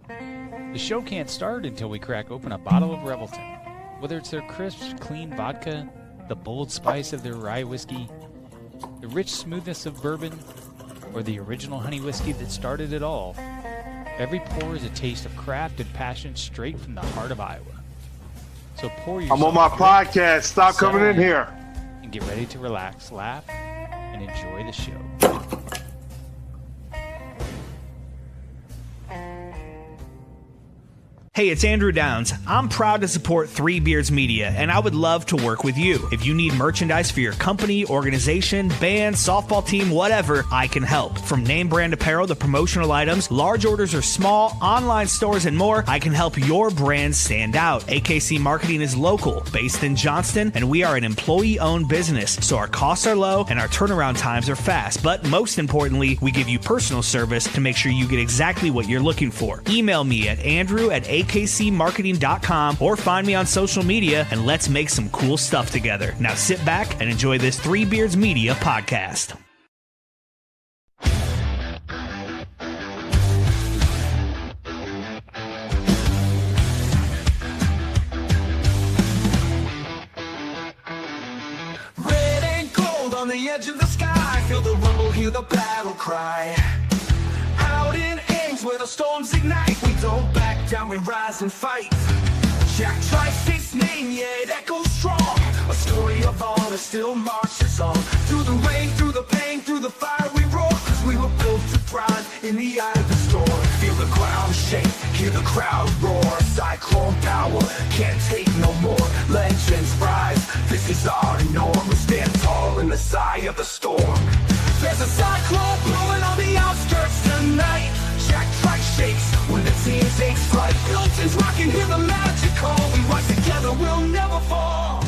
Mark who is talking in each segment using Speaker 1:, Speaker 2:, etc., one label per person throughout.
Speaker 1: The show can't start until we crack open a bottle of Revelton. Whether it's their crisp, clean vodka, the bold spice of their rye whiskey, the rich smoothness of bourbon, or the original honey whiskey that started it all, every pour is a taste of craft and passion straight from the heart of Iowa. So pour yourself.
Speaker 2: I'm on my podcast. Stop coming in here.
Speaker 1: And get ready to relax, laugh, and enjoy the show.
Speaker 3: Hey, it's Andrew Downs. I'm proud to support Three Beards Media, and I would love to work with you. If you need merchandise for your company, organization, band, softball team, whatever, I can help. From name brand apparel to promotional items, large orders or small, online stores, and more, I can help your brand stand out. AKC Marketing is local, based in Johnston, and we are an employee-owned business, so our costs are low and our turnaround times are fast. But most importantly, we give you personal service to make sure you get exactly what you're looking for. Email me at andrew@akcmarketing.com or find me on social media, and let's make some cool stuff together. Now sit back and enjoy this Three Beards Media podcast.
Speaker 4: Red and gold on the edge of the sky, feel the rumble, hear the battle cry. Out in Ames where the storms ignite, we don't back down, we rise and fight. Jack Tri-State's name, yeah, it echoes strong. A story of honor still marches on. Through the rain, through the pain, through the fire we roar, 'cause we were built to thrive in the eye of the storm. Feel the ground shake, hear the crowd roar. Cyclone power, can't take no more. Legends rise, this is our norm. We stand tall in the sigh of the storm. There's a cyclone blowing on the outskirts tonight. Jack Trice shakes when the team takes flight. Milton's rocking, hear the magic call. We rise together, we'll never fall.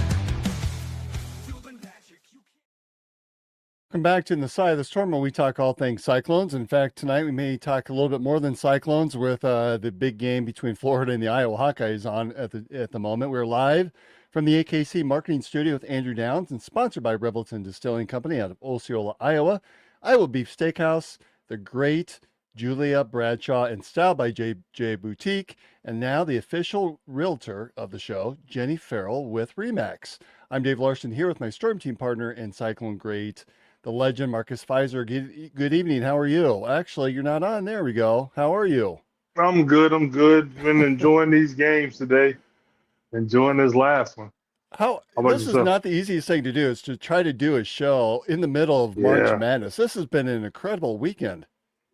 Speaker 4: Feel the magic.
Speaker 5: Welcome back to In the Side of the Storm, where we talk all things Cyclones. In fact, tonight we may talk a little bit more than Cyclones with the big game between Florida and the Iowa Hawkeyes on at the moment. We're live from the AKC Marketing Studio with Andrew Downs and sponsored by Revelton Distilling Company out of Osceola, Iowa. Iowa Beef Steakhouse, the great Julia Bradshaw, and Style by J Boutique, and now the official realtor of the show, Jenny Farrell with Remax. I'm Dave Larson here with my Storm Team partner and Cyclone great, the legend Marcus Fizer. Good evening. How are you? Actually, you're not on. There we go. How are you?
Speaker 2: I'm good. Been enjoying these games today. Enjoying this last one.
Speaker 5: This is not the easiest thing to do, is to try to do a show in the middle of March Madness. This has been an incredible weekend.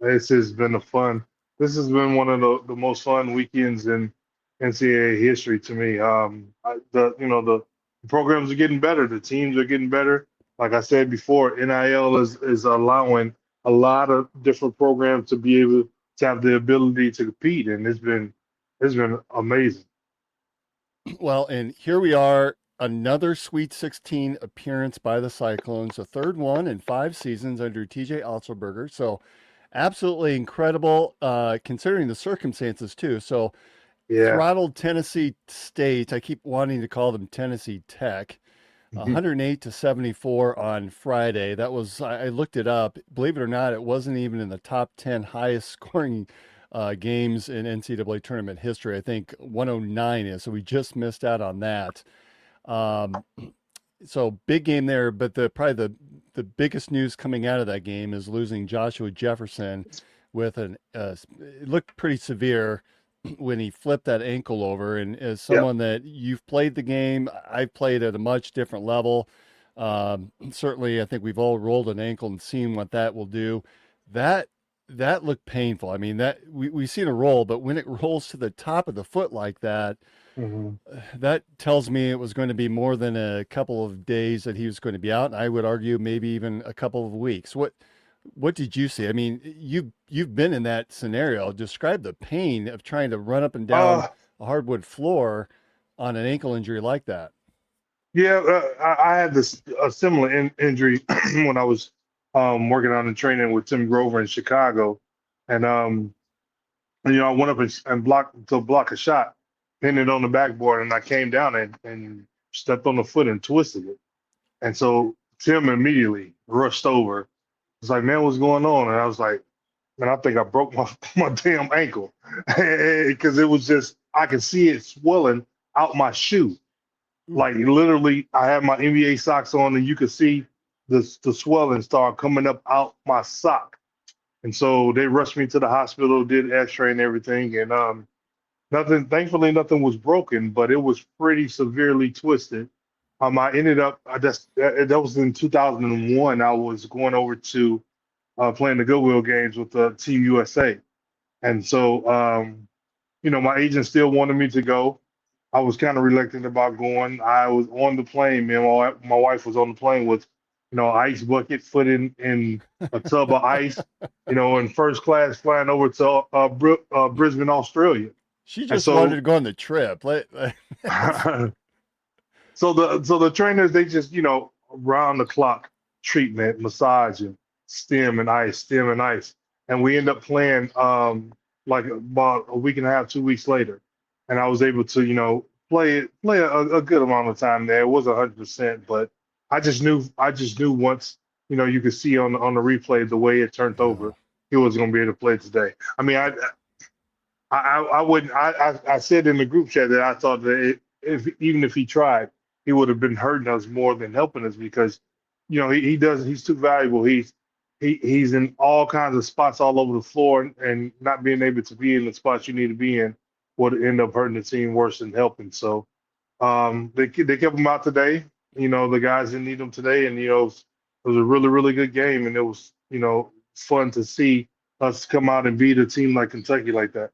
Speaker 2: This has been this has been one of the most fun weekends in NCAA history to me. The programs are getting better. The teams are getting better. Like I said before, NIL is allowing a lot of different programs to be able to have the ability to compete, and it's been amazing.
Speaker 5: Well, and here we are, another Sweet 16 appearance by the Cyclones, the third one in 5 seasons under TJ Otzelberger. So absolutely incredible, considering the circumstances too. So throttled Tennessee State. I keep wanting to call them Tennessee Tech. 108-74 on Friday. That was, I looked it up. Believe it or not, it wasn't even in the top 10 highest scoring games in NCAA tournament history. I think 109 is, so we just missed out on that. So big game there, but probably the biggest news coming out of that game is losing Joshua Jefferson with it looked pretty severe when he flipped that ankle over. And as someone that you've played the game, I've played at a much different level. Certainly, I think we've all rolled an ankle and seen what that will do. That looked painful. I mean, that we've seen a roll, but when it rolls to the top of the foot like that, that tells me it was going to be more than a couple of days that he was going to be out. And I would argue maybe even a couple of weeks. What did you see? I mean, you've been in that scenario. Describe the pain of trying to run up and down a hardwood floor on an ankle injury like that.
Speaker 2: Yeah, I had a similar injury when I was working on the training with Tim Grover in Chicago, and I went up and block a shot, pinned it on the backboard, and I came down and stepped on the foot and twisted it, and so Tim immediately rushed over. It's like, man, what's going on? And I was like, and I think I broke my damn ankle because it was just, I could see it swelling out my shoe. Like literally, I had my NBA socks on, and you could see the swelling start coming up out my sock. And so they rushed me to the hospital, did X-ray and everything, and thankfully nothing was broken, but it was pretty severely twisted. I ended up, that was in 2001. I was going over to playing the Goodwill games with Team USA, and so my agent still wanted me to go. I was kind of reluctant about going. I was on the plane, man. My wife was on the plane with, ice bucket, foot in a tub of ice, in first class flying over to Brisbane, Australia.
Speaker 5: She just wanted to go on the trip.
Speaker 2: So the trainers, they just, round the clock treatment, massaging, stem and ice. And we end up playing like about a week and a half, 2 weeks later. And I was able to, play a good amount of time there. It wasn't 100%, but I just knew once, you could see on the replay the way it turned over, he was going to be able to play today. I mean, I wouldn't. I said in the group chat that I thought that even if he tried, he would have been hurting us more than helping us because, he's too valuable. He's in all kinds of spots all over the floor, and not being able to be in the spots you need to be in would end up hurting the team worse than helping. So they kept him out today. The guys didn't need him today, and it was a really, really good game, and it was fun to see us come out and beat a team like Kentucky like that.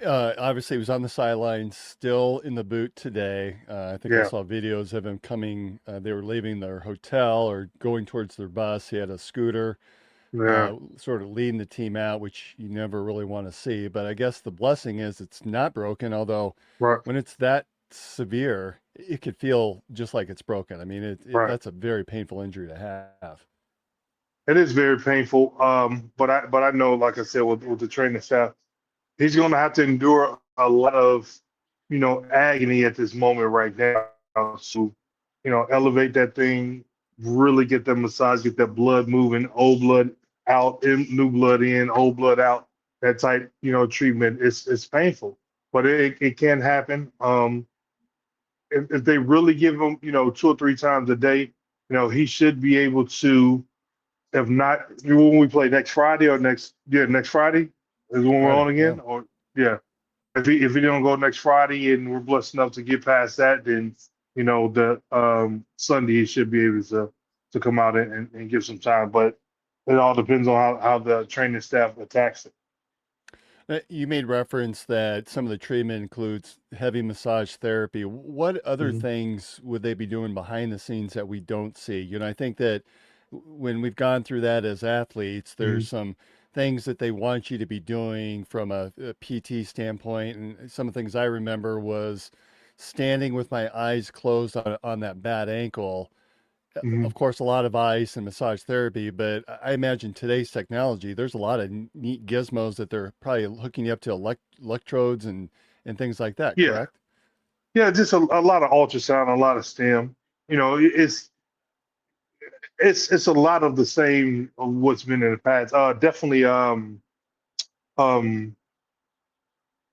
Speaker 5: Obviously, he was on the sidelines, still in the boot today. I think I saw videos of him coming. They were leaving their hotel or going towards their bus. He had a scooter, sort of leading the team out, which you never really want to see. But I guess the blessing is it's not broken, although when it's that severe, it could feel just like it's broken. I mean, that's a very painful injury to have.
Speaker 2: It is very painful, but I know, like I said, with the training staff, he's going to have to endure a lot of, agony at this moment right now. So, elevate that thing, really get that massage, get that blood moving, old blood out, new blood in, old blood out. That type, treatment. It's painful, but it can happen. If they really give him, 2 or 3 times a day, he should be able to. If not, when we play next Friday or next Friday is when we're on again, if he don't go next Friday and we're blessed enough to get past that, then the Sunday he should be able to come out and give some time. But it all depends on how the training staff attacks it.
Speaker 5: You made reference that some of the treatment includes heavy massage therapy. What other things would they be doing behind the scenes that we don't see? I think that when we've gone through that as athletes, there's some things that they want you to be doing from a PT standpoint. And some of the things I remember was standing with my eyes closed on that bad ankle. Of course, a lot of ice and massage therapy, but I imagine today's technology, there's a lot of neat gizmos that they're probably hooking you up to electrodes and things like that, correct?
Speaker 2: Yeah, just a lot of ultrasound, a lot of stem. It's a lot of the same of what's been in the past. Definitely the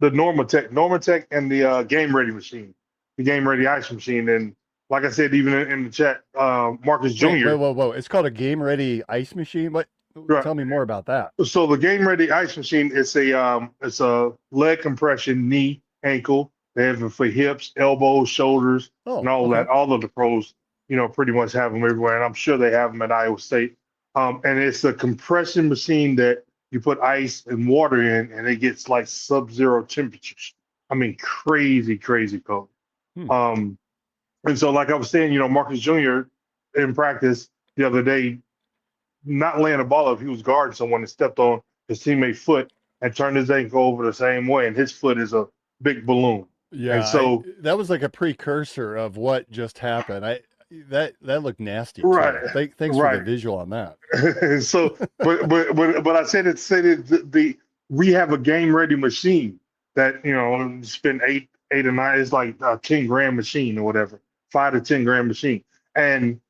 Speaker 2: Normatec and the Game Ready machine, the Game Ready ice machine. And like I said, even in the chat, Marcus Jr.
Speaker 5: Whoa. It's called a Game Ready ice machine? What?
Speaker 2: Right.
Speaker 5: Tell me more about that.
Speaker 2: So the Game Ready ice machine is it's a leg compression, knee, ankle. They have it for hips, elbows, shoulders, and all that. All of the pros, pretty much have them everywhere, and I'm sure they have them at Iowa State. And it's a compression machine that you put ice and water in, and it gets like sub-zero temperatures. I mean, crazy cold. And so, like I was saying, Marcus Jr. in practice the other day, not laying a ball up, he was guarding someone and stepped on his teammate's foot and turned his ankle over the same way, and his foot is a big balloon.
Speaker 5: Yeah, and so that was like a precursor of what just happened. That looked nasty.
Speaker 2: Right.
Speaker 5: Thanks for the visual on that.
Speaker 2: So, but I said we have a Game Ready machine that spend eight or nine. It's like a $10,000 machine or whatever, $5 to $10,000 machine, and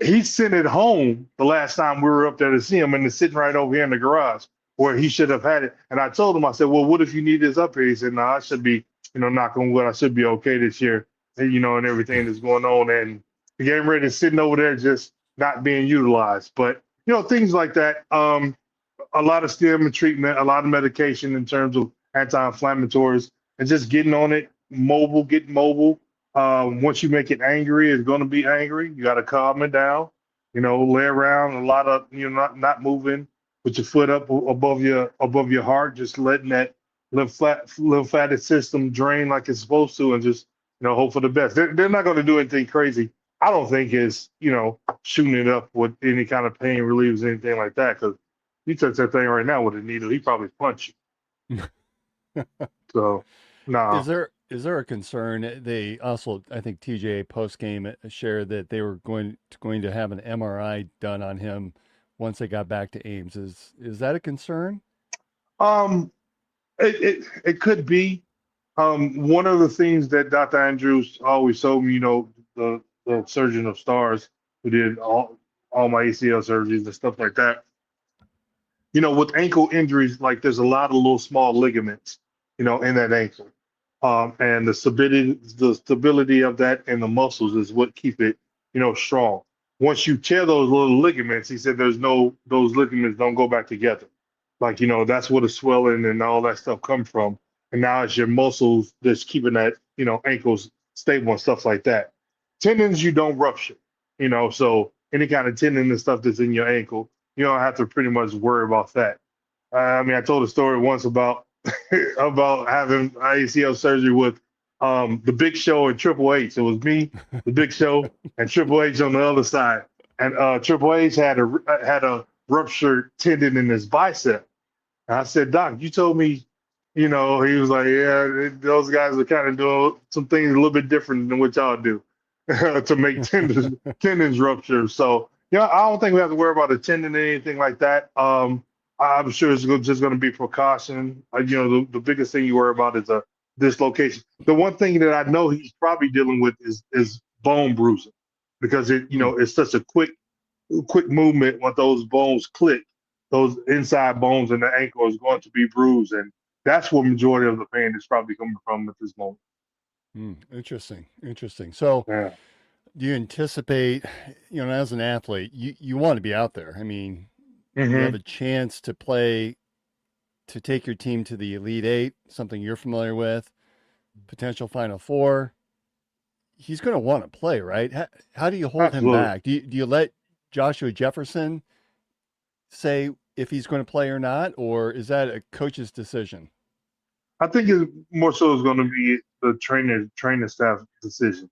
Speaker 2: he sent it home the last time we were up there to see him, and it's sitting right over here in the garage. where he should have had it. And I told him, I said, well, what if you need this up here? He said, no, I should be, knock on wood, I should be okay this year, and, and everything that's going on. And the game ready is sitting over there just not being utilized. But, things like that, a lot of stim treatment, a lot of medication in terms of anti-inflammatories, and just getting on it, getting mobile. Once you make it angry, it's going to be angry. You got to calm it down, lay around a lot of, not moving, put your foot up above your heart, just letting that lymphatic system drain like it's supposed to, and just, hope for the best. They're not going to do anything crazy. I don't think it's, shooting it up with any kind of pain relievers, anything like that, because you touch that thing right now with a needle, he probably punch you. So, no.
Speaker 5: Is there a concern? They also, I think TJ post game shared that they were going to have an MRI done on him once they got back to Ames. Is that a concern?
Speaker 2: It could be. One of the things that Dr. Andrews always told me, the surgeon of stars who did all my ACL surgeries and stuff like that. With ankle injuries, like there's a lot of little small ligaments, in that ankle. And the stability of that and the muscles is what keep it, strong. Once you tear those little ligaments, he said those ligaments don't go back together. Like, that's where the swelling and all that stuff come from. And now it's your muscles that's keeping that, ankles stable and stuff like that. Tendons, you don't rupture, so any kind of tendon and stuff that's in your ankle, you don't have to pretty much worry about that. I told a story once about having ACL surgery with the Big Show and Triple H. It was me, the Big Show, and Triple H on the other side. And Triple H had a ruptured tendon in his bicep. And I said, Doc, you told me, he was like, yeah, those guys are kind of doing some things a little bit different than what y'all do to make tendons rupture. So, I don't think we have to worry about a tendon or anything like that. I'm sure it's just going to be precaution. The biggest thing you worry about is a dislocation. The one thing that I know he's probably dealing with is bone bruising, because it's such a quick movement. When those bones click, those inside bones in the ankle is going to be bruised, and that's where majority of the pain is probably coming from at this moment.
Speaker 5: Interesting. So,
Speaker 2: yeah.
Speaker 5: Do you anticipate, as an athlete, you want to be out there? I mean,
Speaker 2: Mm-hmm.
Speaker 5: You have a chance to play, to take your team to the Elite Eight, something you're familiar with, potential Final Four. He's going to want to play, right? How do you hold
Speaker 2: Absolutely.
Speaker 5: him back? Do you let Joshua Jefferson say if he's going to play or not, or is that a coach's decision?
Speaker 2: I think it's more so is going to be the trainer staff decision.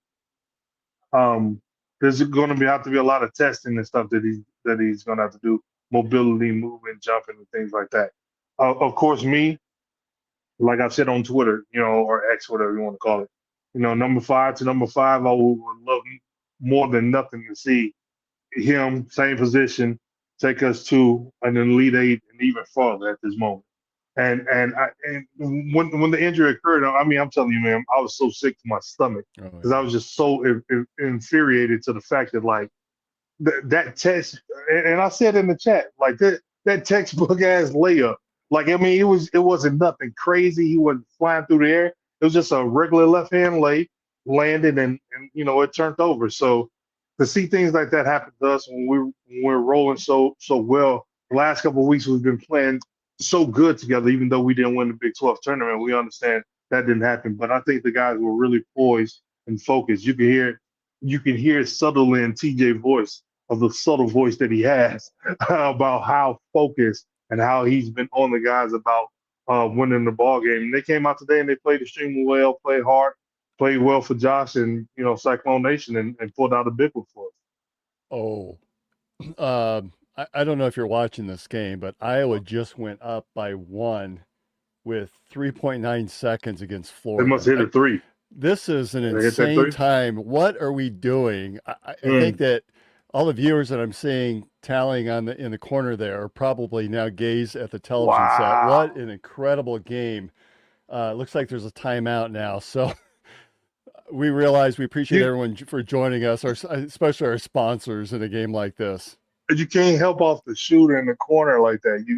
Speaker 2: There's going to have to be a lot of testing and stuff that he's going to have to do. Mobility, movement, jumping, and things like that. Of course, me, like I've said on Twitter, or X, whatever you want to call it, number 5 to number 5, I would love more than nothing to see him, same position, take us to an Elite Eight and even farther at this moment. And when the injury occurred, I'm telling you, man, I was so sick to my stomach because I was just so infuriated to the fact that, like, that text, and I said in the chat, like that textbook ass layup. Like, it wasn't nothing crazy. He wasn't flying through the air. It was just a regular left hand lay, landed, and it turned over. So to see things like that happen to us when we're rolling so well, the last couple of weeks we've been playing so good together, even though we didn't win the Big 12 tournament. We understand that didn't happen, but I think the guys were really poised and focused. You can hear subtly in TJ's voice, of the subtle voice that he has about how focused and how he's been on the guys about winning the ball game. And they came out today and they played extremely well, played hard, played well for Josh and Cyclone Nation, and pulled out a big one for us.
Speaker 5: I don't know if you're watching this game, but Iowa just went up by 1 with 3.9 seconds against Florida.
Speaker 2: They must hit a 3.
Speaker 5: This is an insane time. What are we doing? I think that all the viewers that I'm seeing tallying in the corner there are probably now gaze at the television set. What an incredible game. Looks like there's a timeout now. So we appreciate everyone for joining us, especially our sponsors in a game like this.
Speaker 2: You can't help off the shooter in the corner like that. You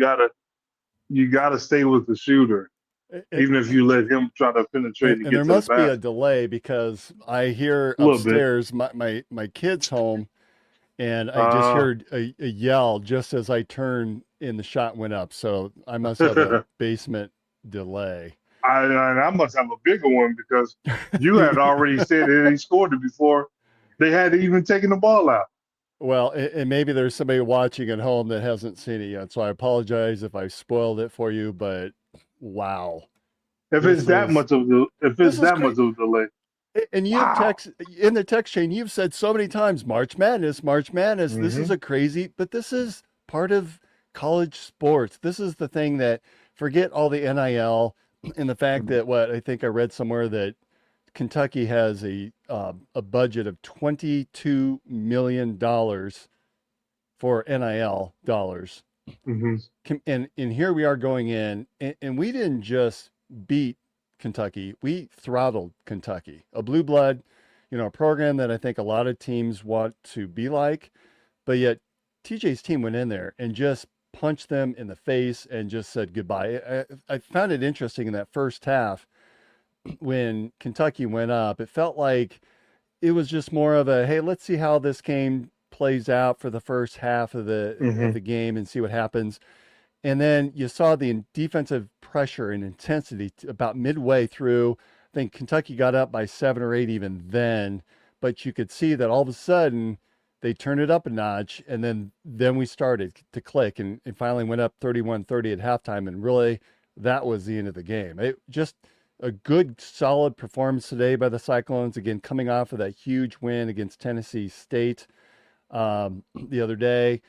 Speaker 2: you got to stay with the shooter, even if you let him try to penetrate and
Speaker 5: and
Speaker 2: get
Speaker 5: there
Speaker 2: to the
Speaker 5: must be a
Speaker 2: basket.
Speaker 5: delay because I hear
Speaker 2: A little bit.
Speaker 5: upstairs my kid's home, and I just heard a yell just as I turned and the shot went up. So I must have a basement delay.
Speaker 2: I must have a bigger one because you had already said that he scored it before they had even taken the ball out.
Speaker 5: Well, and maybe there's somebody watching at home that hasn't seen it yet. So I apologize if I spoiled it for you, but wow.
Speaker 2: If it's that much of a delay.
Speaker 5: And you've in the text chain, you've said so many times, March Madness, March Madness. This is a crazy, but this is part of college sports. This is the thing that forget all the NIL and the fact that I think I read somewhere that Kentucky has a budget of $22 million for NIL dollars. And here we are going in, and we didn't just beat Kentucky, we throttled Kentucky, a blue blood, a program that I think a lot of teams want to be like, but yet TJ's team went in there and just punched them in the face and just said goodbye. I found it interesting in that first half when Kentucky went up, it felt like it was just more of a, hey, let's see how this game plays out for the first half of the game and see what happens. And then you saw the defensive pressure and intensity about midway through. I think Kentucky got up by 7 or 8 even then, but you could see that all of a sudden they turned it up a notch, and then we started to click and finally went up 31-30 at halftime, and really that was the end of the game. It just a good, solid performance today by the Cyclones, again, coming off of that huge win against Tennessee State the other day.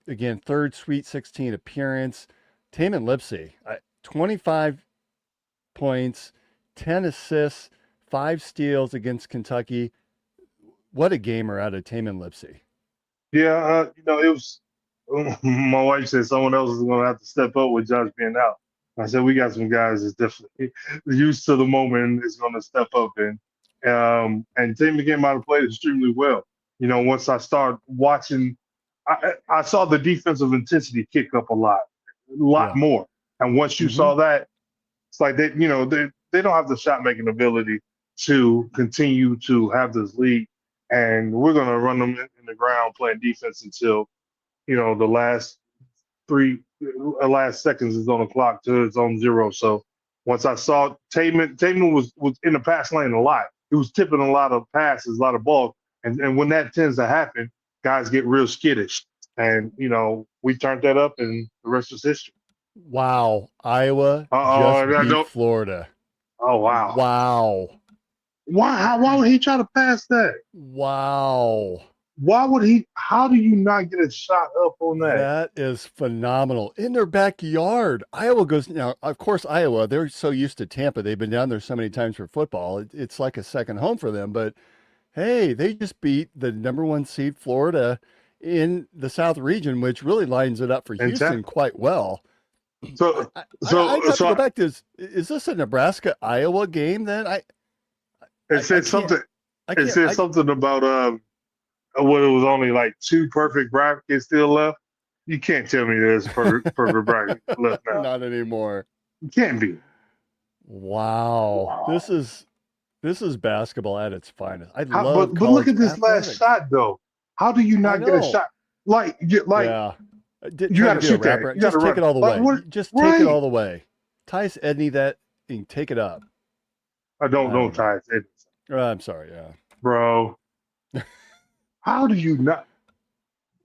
Speaker 5: Again, third Sweet 16 appearance. Tamin Lipsey, 25 points, 10 assists, 5 steals against Kentucky. What a gamer out of Tamin Lipsey.
Speaker 2: Yeah, it was. My wife said someone else is going to have to step up with Josh being out. I said we got some guys that's definitely used to the moment and is going to step up and Tamin came out and played extremely well. Once I started watching. I saw the defensive intensity kick up a lot more. And once you saw that, it's like they don't have the shot making ability to continue to have this lead. And we're going to run them in the ground playing defense until, the last seconds is on the clock to its own 0. So once I saw Tamin was in the pass lane a lot. He was tipping a lot of passes, a lot of balls. And when that tends to happen, guys get real skittish. And, we turned that up and the rest is history.
Speaker 5: Wow. Iowa just beat Florida.
Speaker 2: Oh, wow.
Speaker 5: Wow.
Speaker 2: Why would he try to pass that?
Speaker 5: Wow.
Speaker 2: Why would he? How do you not get a shot up on that?
Speaker 5: That is phenomenal. In their backyard. Iowa goes, now, of course, Iowa, they're so used to Tampa. They've been down there so many times for football. It's like a second home for them. But, hey, they just beat the number 1 seed Florida in the South region, which really lines it up for Houston quite well.
Speaker 2: So
Speaker 5: I have to go back to, is this a Nebraska-Iowa game then?
Speaker 2: It said something about what it was only like 2 perfect brackets still left. You can't tell me there's perfect bracket left now.
Speaker 5: Not anymore.
Speaker 2: It can't be.
Speaker 5: Wow. This is basketball at its finest. But
Speaker 2: look at this last shot though. How do you not get a shot? You got to shoot that.
Speaker 5: Just take it all the way. Just take it all the way. Tice Edney that and take it up.
Speaker 2: I don't Tice Edney.
Speaker 5: I'm sorry, yeah.
Speaker 2: Bro. How do you not?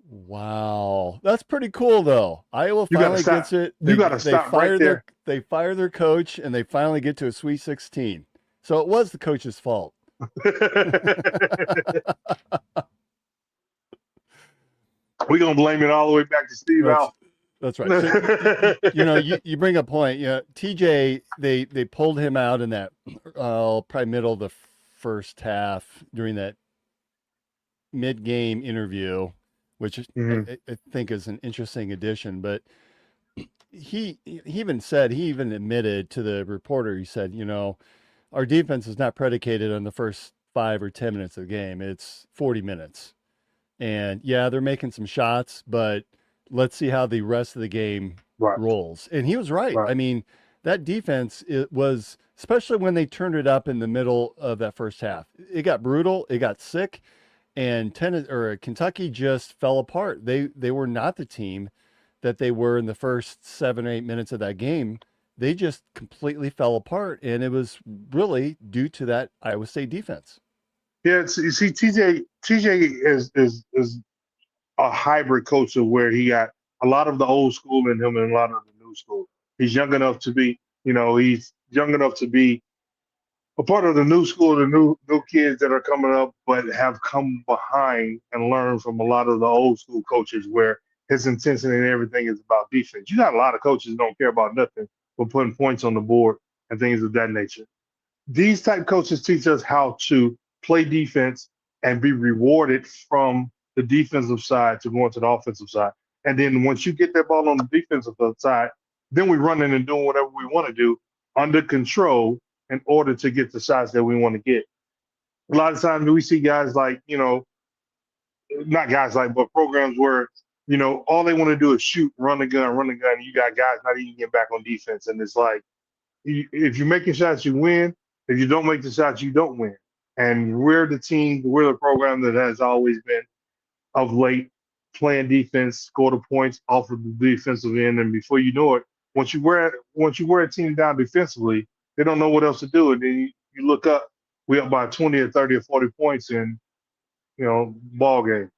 Speaker 5: Wow. That's pretty cool, though. Iowa finally gets it.
Speaker 2: You got to stop right there.
Speaker 5: They fire their coach, and they finally get to a Sweet 16. So it was the coach's fault.
Speaker 2: We're going to blame it all the way back to Steve Allen.
Speaker 5: That's right. So, you bring a point. TJ, they pulled him out in that probably middle of the first half during that mid-game interview, which I think is an interesting addition. But he even admitted to the reporter, he said, our defense is not predicated on the first 5 or 10 minutes of the game. It's 40 minutes. And yeah, they're making some shots, but let's see how the rest of the game roles. And he was right.
Speaker 2: Right.
Speaker 5: I mean, that defense, it was, especially when they turned it up in the middle of that first half, it got brutal, it got sick, and Kentucky just fell apart. They were not the team that they were in the first 7 or 8 minutes of that game. They just completely fell apart, and it was really due to that Iowa State defense.
Speaker 2: Yeah, you see, TJ is a hybrid coach of where he got a lot of the old school in him and a lot of the new school. He's young enough to be, he's young enough to be a part of the new school, the new kids that are coming up, but have come behind and learned from a lot of the old school coaches where his intensity and everything is about defense. You got a lot of coaches that don't care about nothing but putting points on the board and things of that nature. These type coaches teach us how to play defense and be rewarded from the defensive side to going to the offensive side. And then once you get that ball on the defensive side, then we run in and doing whatever we want to do under control in order to get the shots that we want to get. A lot of times we see guys like, not guys like, but programs where, all they want to do is shoot, run the gun. And you got guys not even getting back on defense. And it's like, if you're making shots, you win. If you don't make the shots, you don't win. And we're the program that has always been of late playing defense, score the points off of the defensive end. And before you know it, once you wear a team down defensively, they don't know what else to do. And then you look up, we up by 20 or 30 or 40 points in, ball game.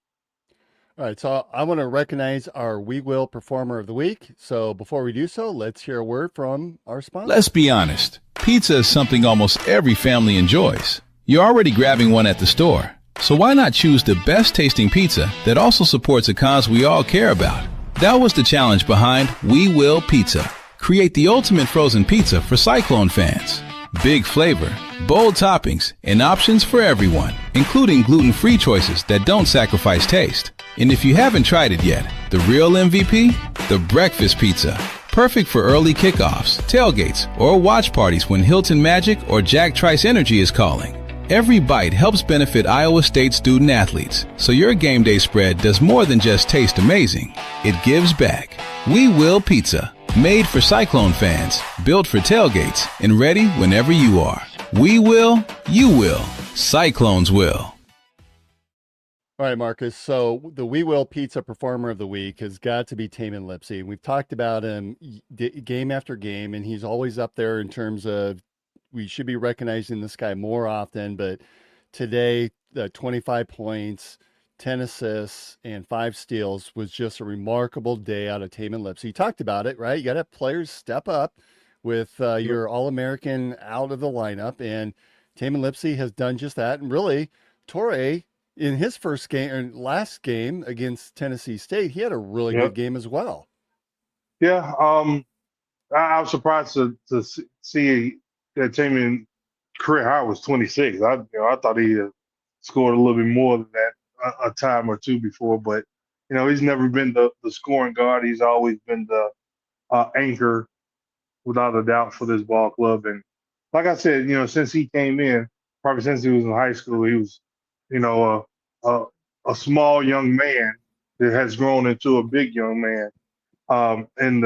Speaker 5: All right, so I want to recognize our We Will Performer of the Week. So before we do so, let's hear a word from our sponsor.
Speaker 6: Let's be honest. Pizza is something almost every family enjoys. You're already grabbing one at the store. So why not choose the best tasting pizza that also supports a cause we all care about? That was the challenge behind We Will Pizza. Create the ultimate frozen pizza for Cyclone fans. Big flavor, bold toppings, and options for everyone, including gluten-free choices that don't sacrifice taste. And if you haven't tried it yet, the real MVP? The breakfast pizza. Perfect for early kickoffs, tailgates, or watch parties when Hilton Magic or Jack Trice Energy is calling. Every bite helps benefit Iowa State student athletes, so your game day spread does more than just taste amazing. It gives back. We Will Pizza. Made for Cyclone fans, built for tailgates, and ready whenever you are. We will, you will, Cyclones will.
Speaker 5: All right, Marcus. So the We Will Pizza Performer of the Week has got to be Tamin Lipsey. We've talked about him game after game, and he's always up there in terms of we should be recognizing this guy more often. But today, 25 points, 10 assists, and 5 steals was just a remarkable day out of Tamin Lipsey. You talked about it, right? You got to have players step up with your All-American out of the lineup, and Tamin Lipsey has done just that. And really, Torrey, in his first game or last game against Tennessee State, he had a really good game as well.
Speaker 2: Yeah, I was surprised to see that Tamin career high was 26. I thought he scored a little bit more than that a time or two before, but he's never been the scoring guard. He's always been the anchor, without a doubt, for this ball club. And like I said, since he came in, probably since he was in high school, he was, a small young man that has grown into a big young man in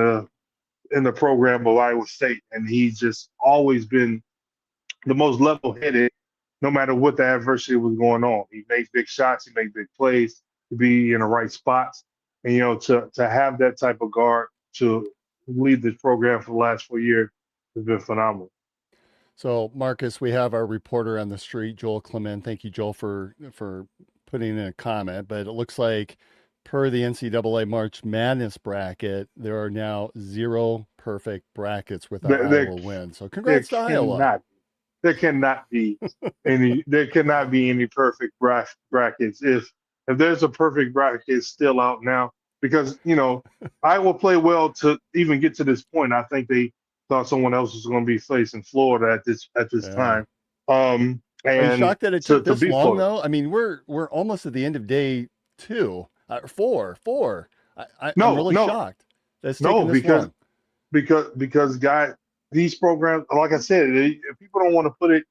Speaker 2: the program of Iowa State, and he's just always been the most level-headed, no matter what the adversity was going on. He makes big shots, he makes big plays, to be in the right spots, and to have that type of guard to lead this program for the last 4 years has been phenomenal.
Speaker 5: So, Marcus, we have our reporter on the street, Joel Clement. Thank you, Joel, for putting in a comment. But it looks like, per the NCAA March Madness bracket, there are now 0 perfect brackets with Iowa win. So, congrats to Iowa.
Speaker 2: There cannot be any perfect brackets. If there's a perfect bracket, it's still out now because Iowa played well to even get to this point. I think they thought someone else was going to be facing Florida at this time. And
Speaker 5: are you shocked that it took this long,
Speaker 2: Florida,
Speaker 5: though? I mean, we're almost at the end of day 2, 4. I'm really shocked. That's taking this long.
Speaker 2: Because guys, these programs, like I said, if people don't want to put it,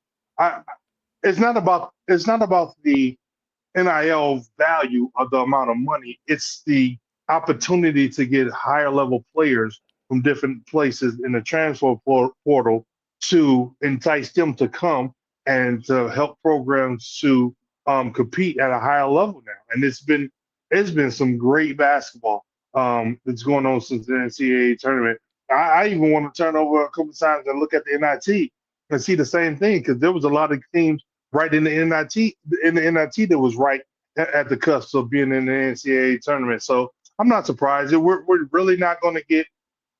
Speaker 2: it's not about the NIL value of the amount of money. It's the opportunity to get higher level players from different places in the transfer portal to entice them to come and to help programs to compete at a higher level now. And it's been some great basketball that's going on since the NCAA tournament. I even want to turn over a couple of times and look at the NIT and see the same thing, because there was a lot of teams right in the NIT that was right at the cusp of being in the NCAA tournament. So I'm not surprised. We're really not going to get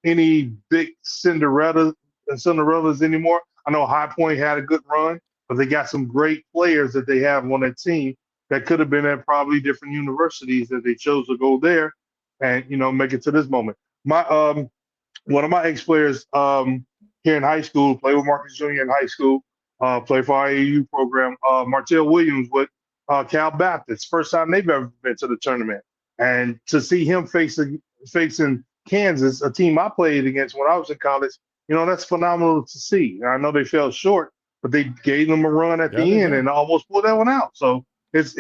Speaker 2: any big Cinderellas anymore. I know High Point had a good run, but they got some great players that they have on that team that could have been at probably different universities that they chose to go there and, make it to this moment. My one of my ex-players here in high school, played with Marcus Jr. in high school, played for our AAU program, Martell Williams with Cal Baptist. First time they've ever been to the tournament. And to see him facing Kansas, a team I played against when I was in college, that's phenomenal to see. I know they fell short, but they gave them a run at the end and almost pulled that one out. So it's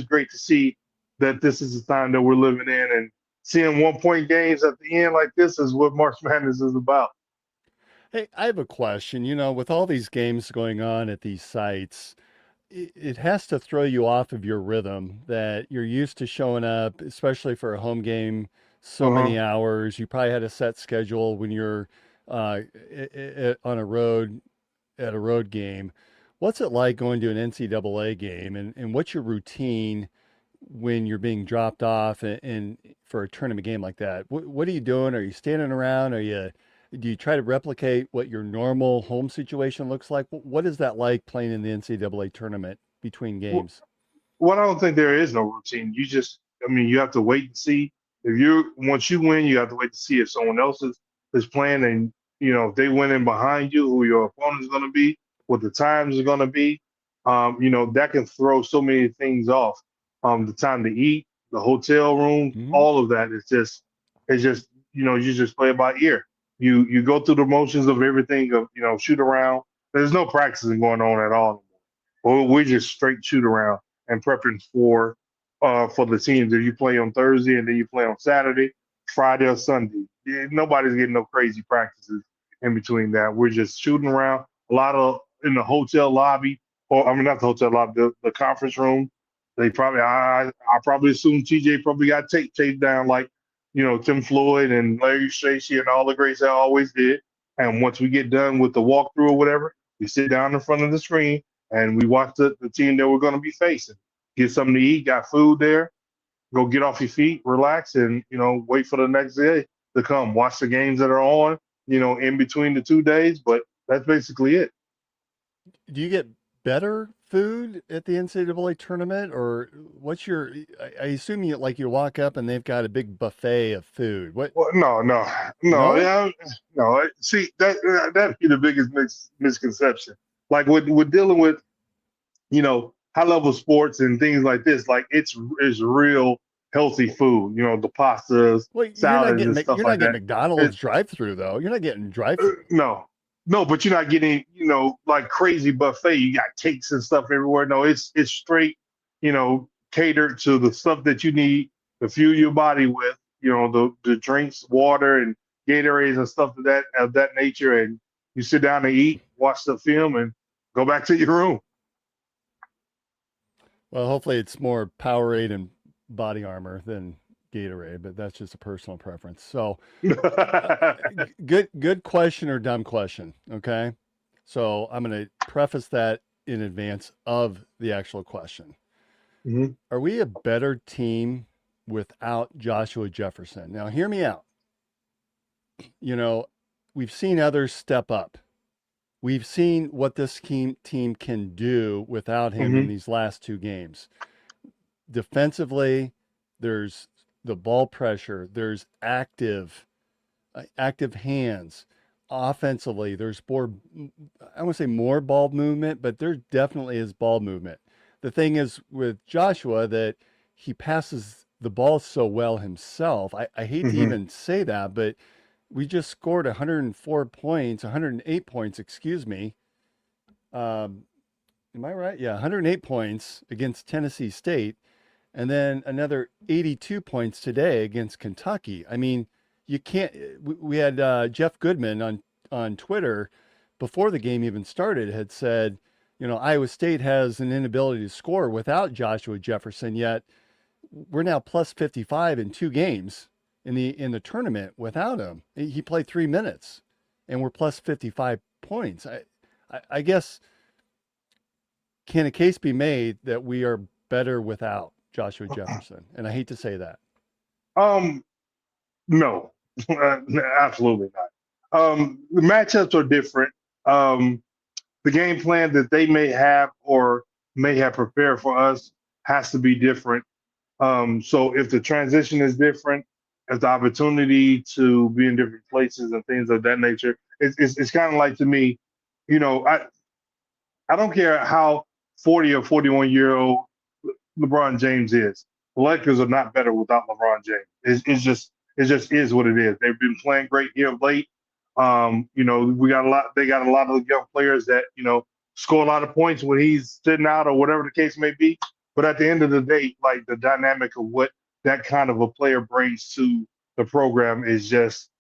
Speaker 2: great to see that this is the time that we're living in, and seeing 1-point games at the end like this is what March Madness is about.
Speaker 5: Hey, I have a question. With all these games going on at these sites, it has to throw you off of your rhythm that you're used to showing up, especially for a home game, so many hours. You probably had a set schedule when you're on a road at a road game. What's it like going to an NCAA game, and what's your routine when you're being dropped off and for a tournament game like that? What are you doing? Are you standing around? Do you try to replicate what your normal home situation looks like? What is that like playing in the NCAA tournament between games?
Speaker 2: Well, I don't think there is no routine. You have to wait and see. Once you win, you have to wait to see if someone else is playing, and if they win in behind you, who your opponent is going to be, what the times are going to be. That can throw so many things off. The time to eat, the hotel room, all of that. You just play it by ear. You go through the motions of everything of, shoot around. There's no practicing going on at all anymore. We're just straight shoot around and prepping for the teams that you play on Thursday and then you play on Saturday, Friday or Sunday. Nobody's getting no crazy practices in between that. We're just shooting around. A lot of in the hotel lobby, not the hotel lobby, the conference room. They probably, I probably assume TJ probably got taped down like, Tim Floyd and Larry Strachey and all the greats that always did. And once we get done with the walkthrough or whatever, we sit down in front of the screen and we watch the team that we're going to be facing. Get something to eat, got food there, go get off your feet, relax, and, wait for the next day to come. Watch the games that are on, in between the 2 days. But that's basically it.
Speaker 5: Do you get better food at the NCAA tournament, or I assume you walk up and they've got a big buffet of food. What?
Speaker 2: Well, no. See, that'd be the biggest misconception. Like we're dealing with, high level sports and things like this. Like it's real healthy food. The pastas, salads, and stuff like that. You're not getting
Speaker 5: McDonald's drive-through though. You're not getting drive-through.
Speaker 2: No, but you're not getting, like crazy buffet. You got cakes and stuff everywhere. No, it's straight, catered to the stuff that you need to fuel your body with, the drinks, water, and Gatorades and stuff of that nature. And you sit down and eat, watch the film, and go back to your room.
Speaker 5: Well, hopefully it's more Powerade and body armor than Gatorade, but that's just a personal preference. So good question or dumb question. Okay. So I'm going to preface that in advance of the actual question.
Speaker 2: Mm-hmm.
Speaker 5: Are we a better team without Joshua Jefferson? Now, hear me out. We've seen others step up. We've seen what this team can do without him in these last two games. Defensively, there's the ball pressure, there's active hands. Offensively, there's more, I won't say more ball movement, but there definitely is ball movement. The thing is with Joshua that he passes the ball so well himself. I hate to even say that, but we just scored 108 points, excuse me. Am I right? Yeah, 108 points against Tennessee State. And then another 82 points today against Kentucky. I mean, you can't. We had Jeff Goodman on Twitter before the game even started had said, Iowa State has an inability to score without Joshua Jefferson, yet we're now plus 55 in 2 games in the tournament without him. He played 3 minutes and we're plus 55 points. I guess, can a case be made that we are better without Joshua Jefferson? And I hate to say that.
Speaker 2: No, absolutely not. The matchups are different. The game plan that they may have or may have prepared for us has to be different. So if the transition is different, if the opportunity to be in different places and things of that nature, it's kind of like, to me, I don't care how 40 or 41-year-old LeBron James is. The Lakers are not better without LeBron James. It just is what it is. They've been playing great here of late. They got a lot of young players that, score a lot of points when he's sitting out or whatever the case may be. But at the end of the day, like, the dynamic of what that kind of a player brings to the program it just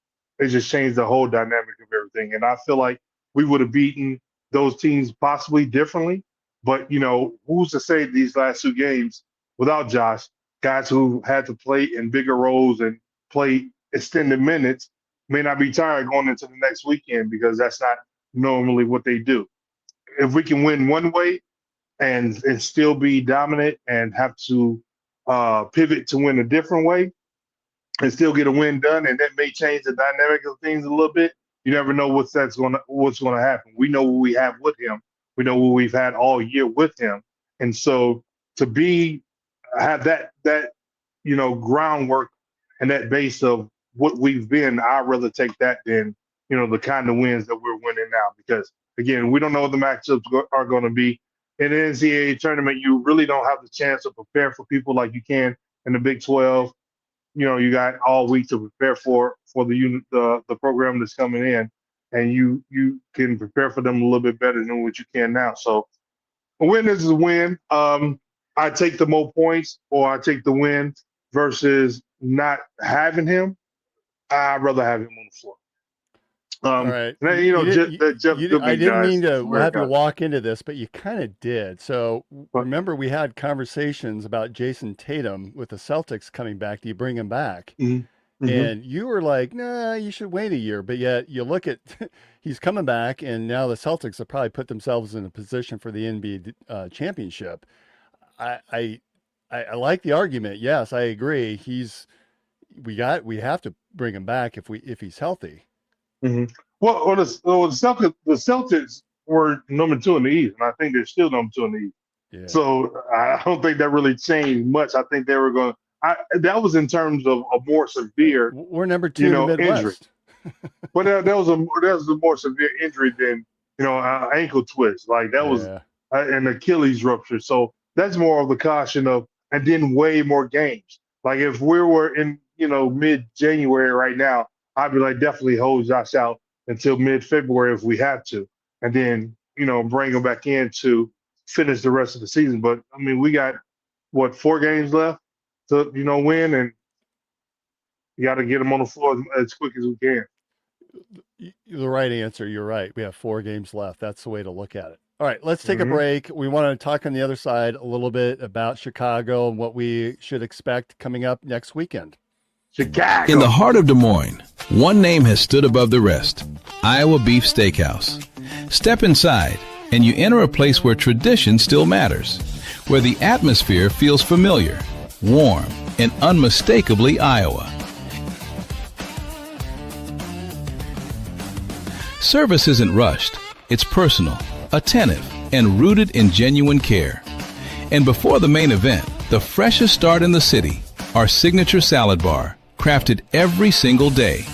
Speaker 2: changed the whole dynamic of everything. And I feel like we would have beaten those teams possibly differently. But, who's to say these last 2 games without Josh, guys who had to play in bigger roles and play extended minutes may not be tired going into the next weekend, because that's not normally what they do. If we can win one way and still be dominant and have to pivot to win a different way and still get a win done, and that may change the dynamic of things a little bit, you never know what's going to happen. We know what we have with him. We know what we've had all year with him. And so to have that groundwork and that base of what we've been, I'd rather take that than, the kind of wins that we're winning now. Because, again, we don't know what the matchups are going to be. In the NCAA tournament, you really don't have the chance to prepare for people like you can in the Big 12. You got all week to prepare for the program that's coming in, and you can prepare for them a little bit better than what you can now. So a win is a win. I take the more points, or I take the win versus not having him. I'd rather have him on the floor.
Speaker 5: All right.
Speaker 2: Jeff
Speaker 5: I didn't mean to have you walk into this, but you kind of did. So remember, we had conversations about Jason Tatum with the Celtics coming back. Do you bring him back? Mm-hmm. And you were like, nah, you should wait a year. But yet you look at he's coming back, and now the Celtics have probably put themselves in a position for the NBA championship. I like the argument. Yes, I agree. We have to bring him back if he's healthy.
Speaker 2: Mm-hmm. Well, the Celtics were number 2 in the East, and I think they're still number 2 in the East. Yeah. So I don't think that really changed much. I think they were going. That was in terms of a more severe.
Speaker 5: We're number 2 in the Midwest.
Speaker 2: Injury. But that was a more severe injury than an ankle twist. Like that was an Achilles rupture. So that's more of the caution of, and then way more games. Like if we were in mid-January right now, I'd be like, definitely hold Josh out until mid-February if we have to, and then bring him back in to finish the rest of the season. But I mean, we got 4 games left to win, and you got to get him on the floor as quick as we can.
Speaker 5: The right answer. You're right. We have 4 games left. That's the way to look at it. All right, let's take a break. We want to talk on the other side a little bit about Chicago and what we should expect coming up next weekend.
Speaker 2: Chicago.
Speaker 6: In the heart of Des Moines, one name has stood above the rest: Iowa Beef Steakhouse. Step inside, and you enter a place where tradition still matters, where the atmosphere feels familiar, warm, and unmistakably Iowa. Service isn't rushed. It's personal, attentive, and rooted in genuine care. And before the main event, the freshest start in the city, our signature salad bar, crafted every single day.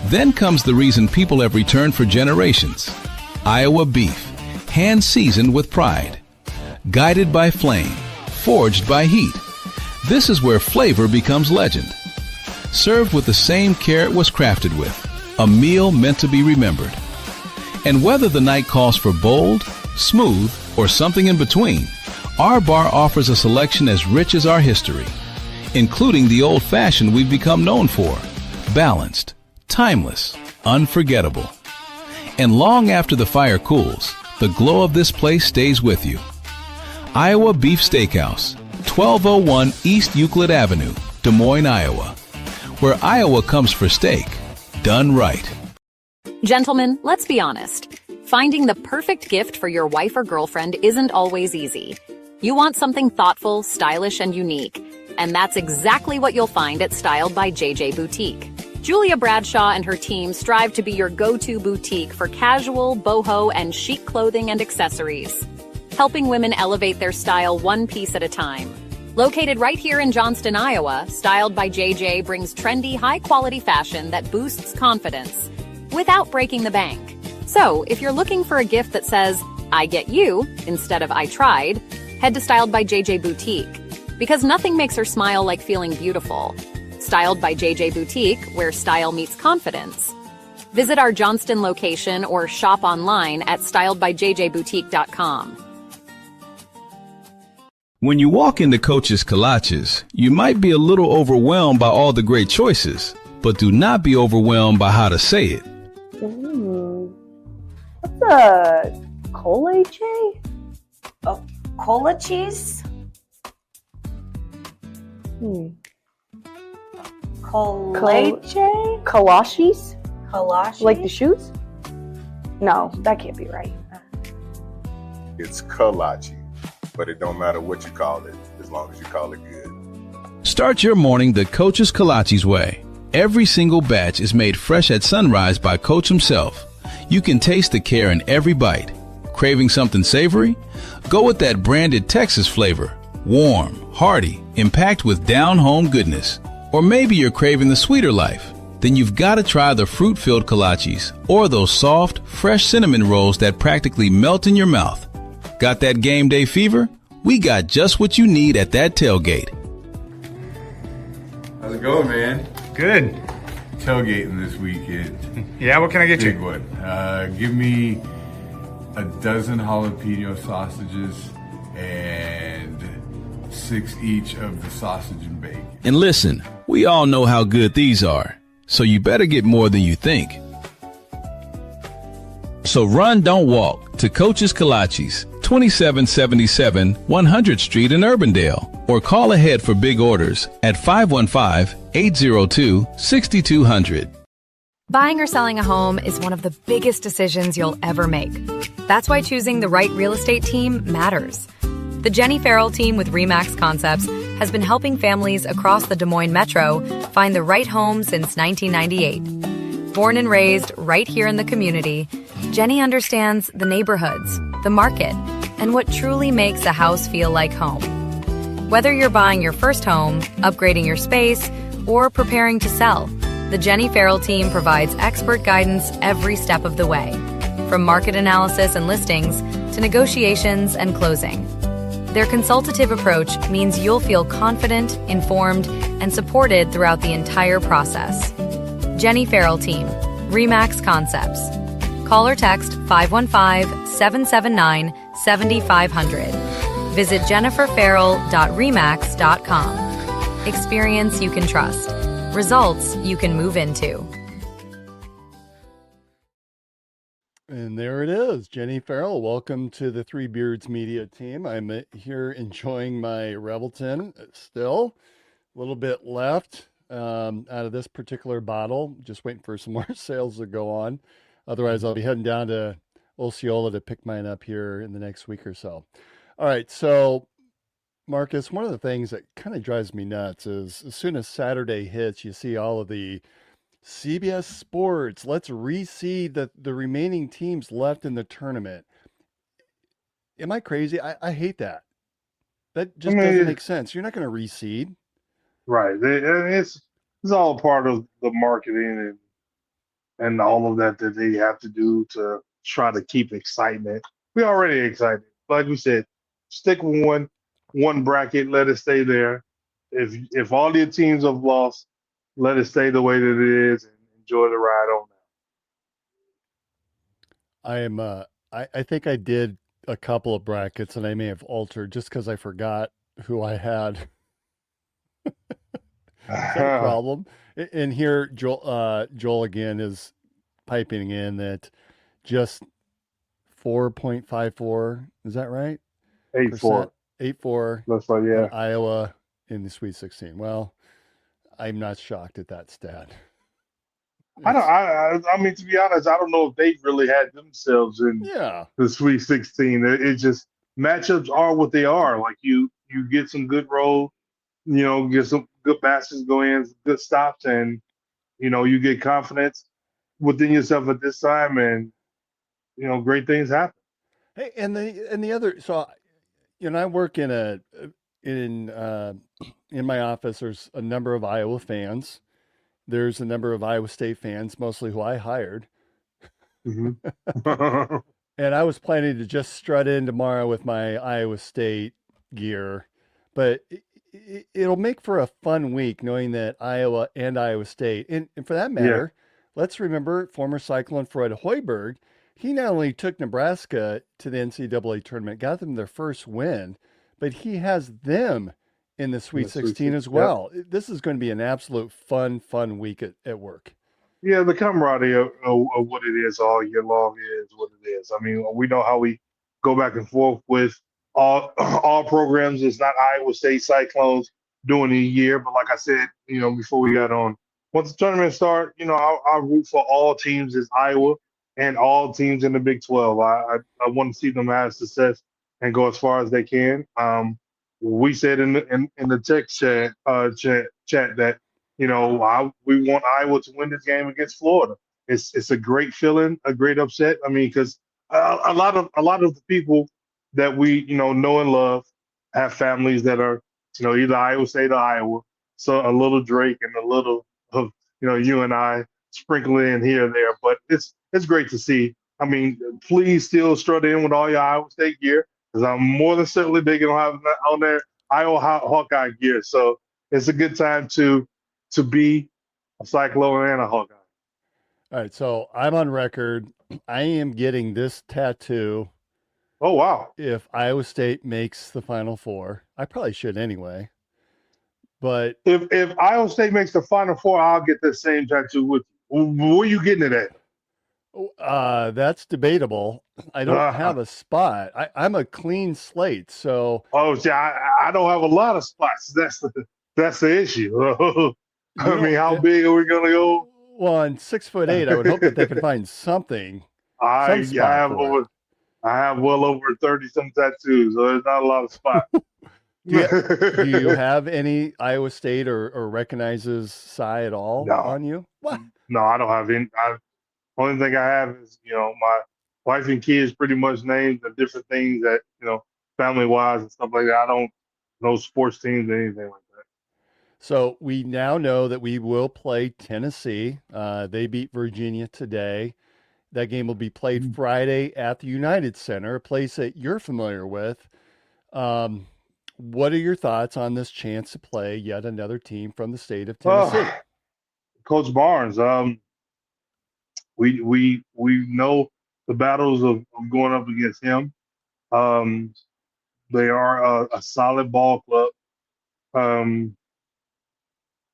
Speaker 6: Then comes the reason people have returned for generations: Iowa beef, hand-seasoned with pride. Guided by flame, forged by heat. This is where flavor becomes legend. Served with the same care it was crafted with, a meal meant to be remembered. And whether the night calls for bold, smooth, or something in between, our bar offers a selection as rich as our history, including the old-fashioned we've become known for, balanced, timeless, unforgettable. And long after the fire cools, the glow of this place stays with you. Iowa Beef Steakhouse, 1201 East Euclid Avenue, Des Moines, Iowa. Where Iowa comes for steak, done right.
Speaker 7: Gentlemen, let's be honest. Finding the perfect gift for your wife or girlfriend isn't always easy. You want something thoughtful, stylish, and unique. And that's exactly what you'll find at Styled by JJ Boutique. Julia Bradshaw and her team strive to be your go-to boutique for casual, boho, and chic clothing and accessories, helping women elevate their style one piece at a time. Located right here in Johnston, Iowa, Styled by JJ brings trendy, high-quality fashion that boosts confidence without breaking the bank. So, if you're looking for a gift that says, I get you, instead of I tried, head to Styled by JJ Boutique. Because nothing makes her smile like feeling beautiful. Styled by JJ Boutique, where style meets confidence. Visit our Johnston location or shop online at styledbyjjboutique.com.
Speaker 6: When you walk into Coach's Kolaches, you might be a little overwhelmed by all the great choices, but do not be overwhelmed by how to say it.
Speaker 8: What's a colache?
Speaker 9: Oh, cola cheese? Colache?
Speaker 8: Kolaches?
Speaker 9: Kolache?
Speaker 8: Like the shoes? No, that can't be right.
Speaker 10: It's kolache, but it don't matter what you call it, as long as you call it good.
Speaker 6: Start your morning the Coach's Kolaches way. Every single batch is made fresh at sunrise by Coach himself. You can taste the care in every bite. Craving something savory? Go with that branded Texas flavor. Warm, hearty, and packed with down-home goodness. Or maybe you're craving the sweeter life. Then you've got to try the fruit-filled kolaches or those soft, fresh cinnamon rolls that practically melt in your mouth. Got that game day fever? We got just what you need at that tailgate.
Speaker 11: How's it going, man?
Speaker 12: Good.
Speaker 11: Tailgating this weekend.
Speaker 12: Yeah, what can I get
Speaker 11: Big
Speaker 12: you?
Speaker 11: one. Give me a dozen jalapeno sausages and 6 each of the sausage and bacon.
Speaker 6: And listen, we all know how good these are, so you better get more than you think. So run, don't walk to Coach's Kolaches, 2777 100th Street in Urbandale, or call ahead for big orders at 515-802-6200.
Speaker 13: Buying or selling a home is one of the biggest decisions you'll ever make. That's why choosing the right real estate team matters. The Jenny Farrell team with RE/MAX Concepts has been helping families across the Des Moines Metro find the right home since 1998. Born and raised right here in the community, Jenny understands the neighborhoods, the market, and what truly makes a house feel like home. Whether you're buying your first home, upgrading your space, or preparing to sell, the Jenny Farrell team provides expert guidance every step of the way, from market analysis and listings to negotiations and closing. Their consultative approach means you'll feel confident, informed, and supported throughout the entire process. Jenny Farrell Team, RE/MAX Concepts. Call or text 515-779-7500. Visit jenniferfarrell.remax.com. Experience you can trust. Results you can move into.
Speaker 5: And there it is, Jenny Farrell. Welcome to the Three Beards Media team. I'm here enjoying my Revelton still. A little bit left out of this particular bottle. Just waiting for some more sales to go on. Otherwise, I'll be heading down to Osceola to pick mine up here in the next week or so. All right, so Marcus, one of the things that kind of drives me nuts is as soon as Saturday hits, you see all of the CBS Sports, let's reseed the remaining teams left in the tournament. Am I crazy? I hate that. That just doesn't make sense. You're not going to reseed.
Speaker 2: Right. It's all part of the marketing and all of that they have to do to try to keep excitement. We're already excited. Like we said, stick with one bracket, let it stay there. If all your teams have lost, let it stay the way that it is and enjoy the ride on that.
Speaker 5: I think I did a couple of brackets and I may have altered just because I forgot who I had. not a problem. And here, Joel again is piping in that just 4.54. Is that right?
Speaker 2: 8-4.
Speaker 5: 8-4.
Speaker 2: Looks like, yeah.
Speaker 5: Iowa in the Sweet 16. Well, I'm not shocked at that stat.
Speaker 2: I mean, to be honest, I don't know if they really had themselves in the Sweet 16. It just matchups are what they are. Like you get some good roll, get some good baskets go in, good stops, and you get confidence within yourself at this time, and great things happen.
Speaker 5: Hey, and the other, so I work in my office. There's a number of Iowa fans. There's a number of Iowa State fans, mostly who I hired.
Speaker 2: Mm-hmm.
Speaker 5: And I was planning to just strut in tomorrow with my Iowa State gear, but it'll make for a fun week knowing that Iowa and Iowa State, and for that matter, let's remember former Cyclone Fred Hoiberg. He not only took Nebraska to the NCAA tournament, got them their first win, but he has them in the Sweet 16 as well. Yep. This is going to be an absolute fun week at work.
Speaker 2: Yeah, the camaraderie of what it is all year long is what it is. I mean, we know how we go back and forth with all programs. It's not Iowa State Cyclones doing a year, but like I said, before we got on, once the tournament starts, I'll root for all teams as Iowa and all teams in the Big 12. I want to see them have success and go as far as they can. We said in the text chat that we want Iowa to win this game against Florida. It's a great feeling, a great upset. I mean, because a lot of the people that we know and love have families that are either Iowa State or Iowa. So a little Drake and a little of you and I sprinkle in here and there, but it's great to see. I mean, please still strut in with all your Iowa State gear, because I'm more than certainly they can have on their Iowa Hawkeye gear. So it's a good time to be a Cyclone and a Hawkeye.
Speaker 5: All right, so I'm on record. I am getting this tattoo.
Speaker 2: Oh, wow.
Speaker 5: If Iowa State makes the Final Four. I probably should anyway. But
Speaker 2: if Iowa State makes the Final Four, I'll get the same tattoo with you. Where are you getting it at?
Speaker 5: That's debatable. I don't have a spot. I'm a clean slate, so.
Speaker 2: Oh, see, I don't have a lot of spots. That's the issue. I mean, how big are we gonna go?
Speaker 5: Well, on 6'8", I would hope that they could find something.
Speaker 2: I have well over 30-some tattoos, so there's not a lot of spots.
Speaker 5: Do you have any Iowa State or recognizes Cy at all on you? What?
Speaker 2: No, I don't have any. Only thing I have is, my wife and kids pretty much named the different things that, family-wise and stuff like that. I don't know sports teams or anything like that.
Speaker 5: So we now know that we will play Tennessee. They beat Virginia today. That game will be played Friday at the United Center, a place that you're familiar with. What are your thoughts on this chance to play yet another team from the state of Tennessee?
Speaker 2: Coach Barnes, we know the battles of going up against him. They are a solid ball club.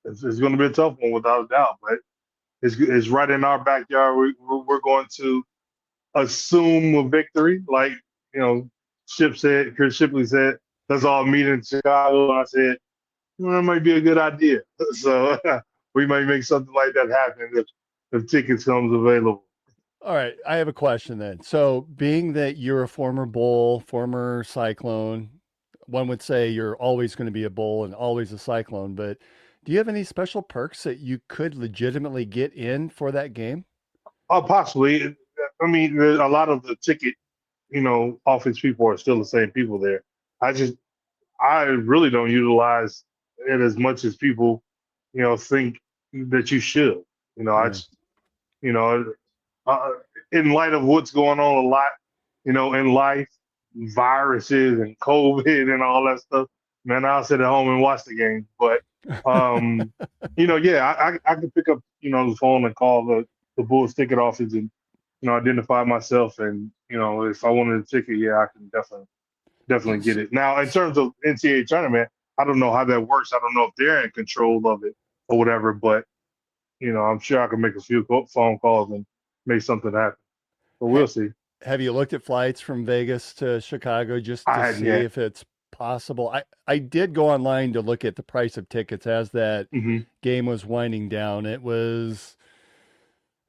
Speaker 2: It's going to be a tough one without a doubt, but it's right in our backyard. We're going to assume a victory, like Chris Shipley said. Let's all meet in Chicago. I said, that might be a good idea. So we might make something like that happen if tickets comes available.
Speaker 5: All right, I have a question then. So being that you're a former Bull, former Cyclone, one would say you're always going to be a Bull and always a Cyclone, but do you have any special perks that you could legitimately get in for that game?
Speaker 2: Oh, possibly. I mean, a lot of the ticket, office people are still the same people there. I really don't utilize it as much as people, think that you should. In light of what's going on a lot, in life, viruses and COVID and all that stuff, man, I'll sit at home and watch the game. But, I can pick up, the phone and call the Bulls ticket office and, identify myself. And, if I wanted a ticket, I can definitely get it. Now, in terms of NCAA tournament, I don't know how that works. I don't know if they're in control of it or whatever. But I'm sure I can make a few phone calls and make something happen. But we'll see.
Speaker 5: Have you looked at flights from Vegas to Chicago just to see if it's possible? I did go online to look at the price of tickets as that game was winding down. It was,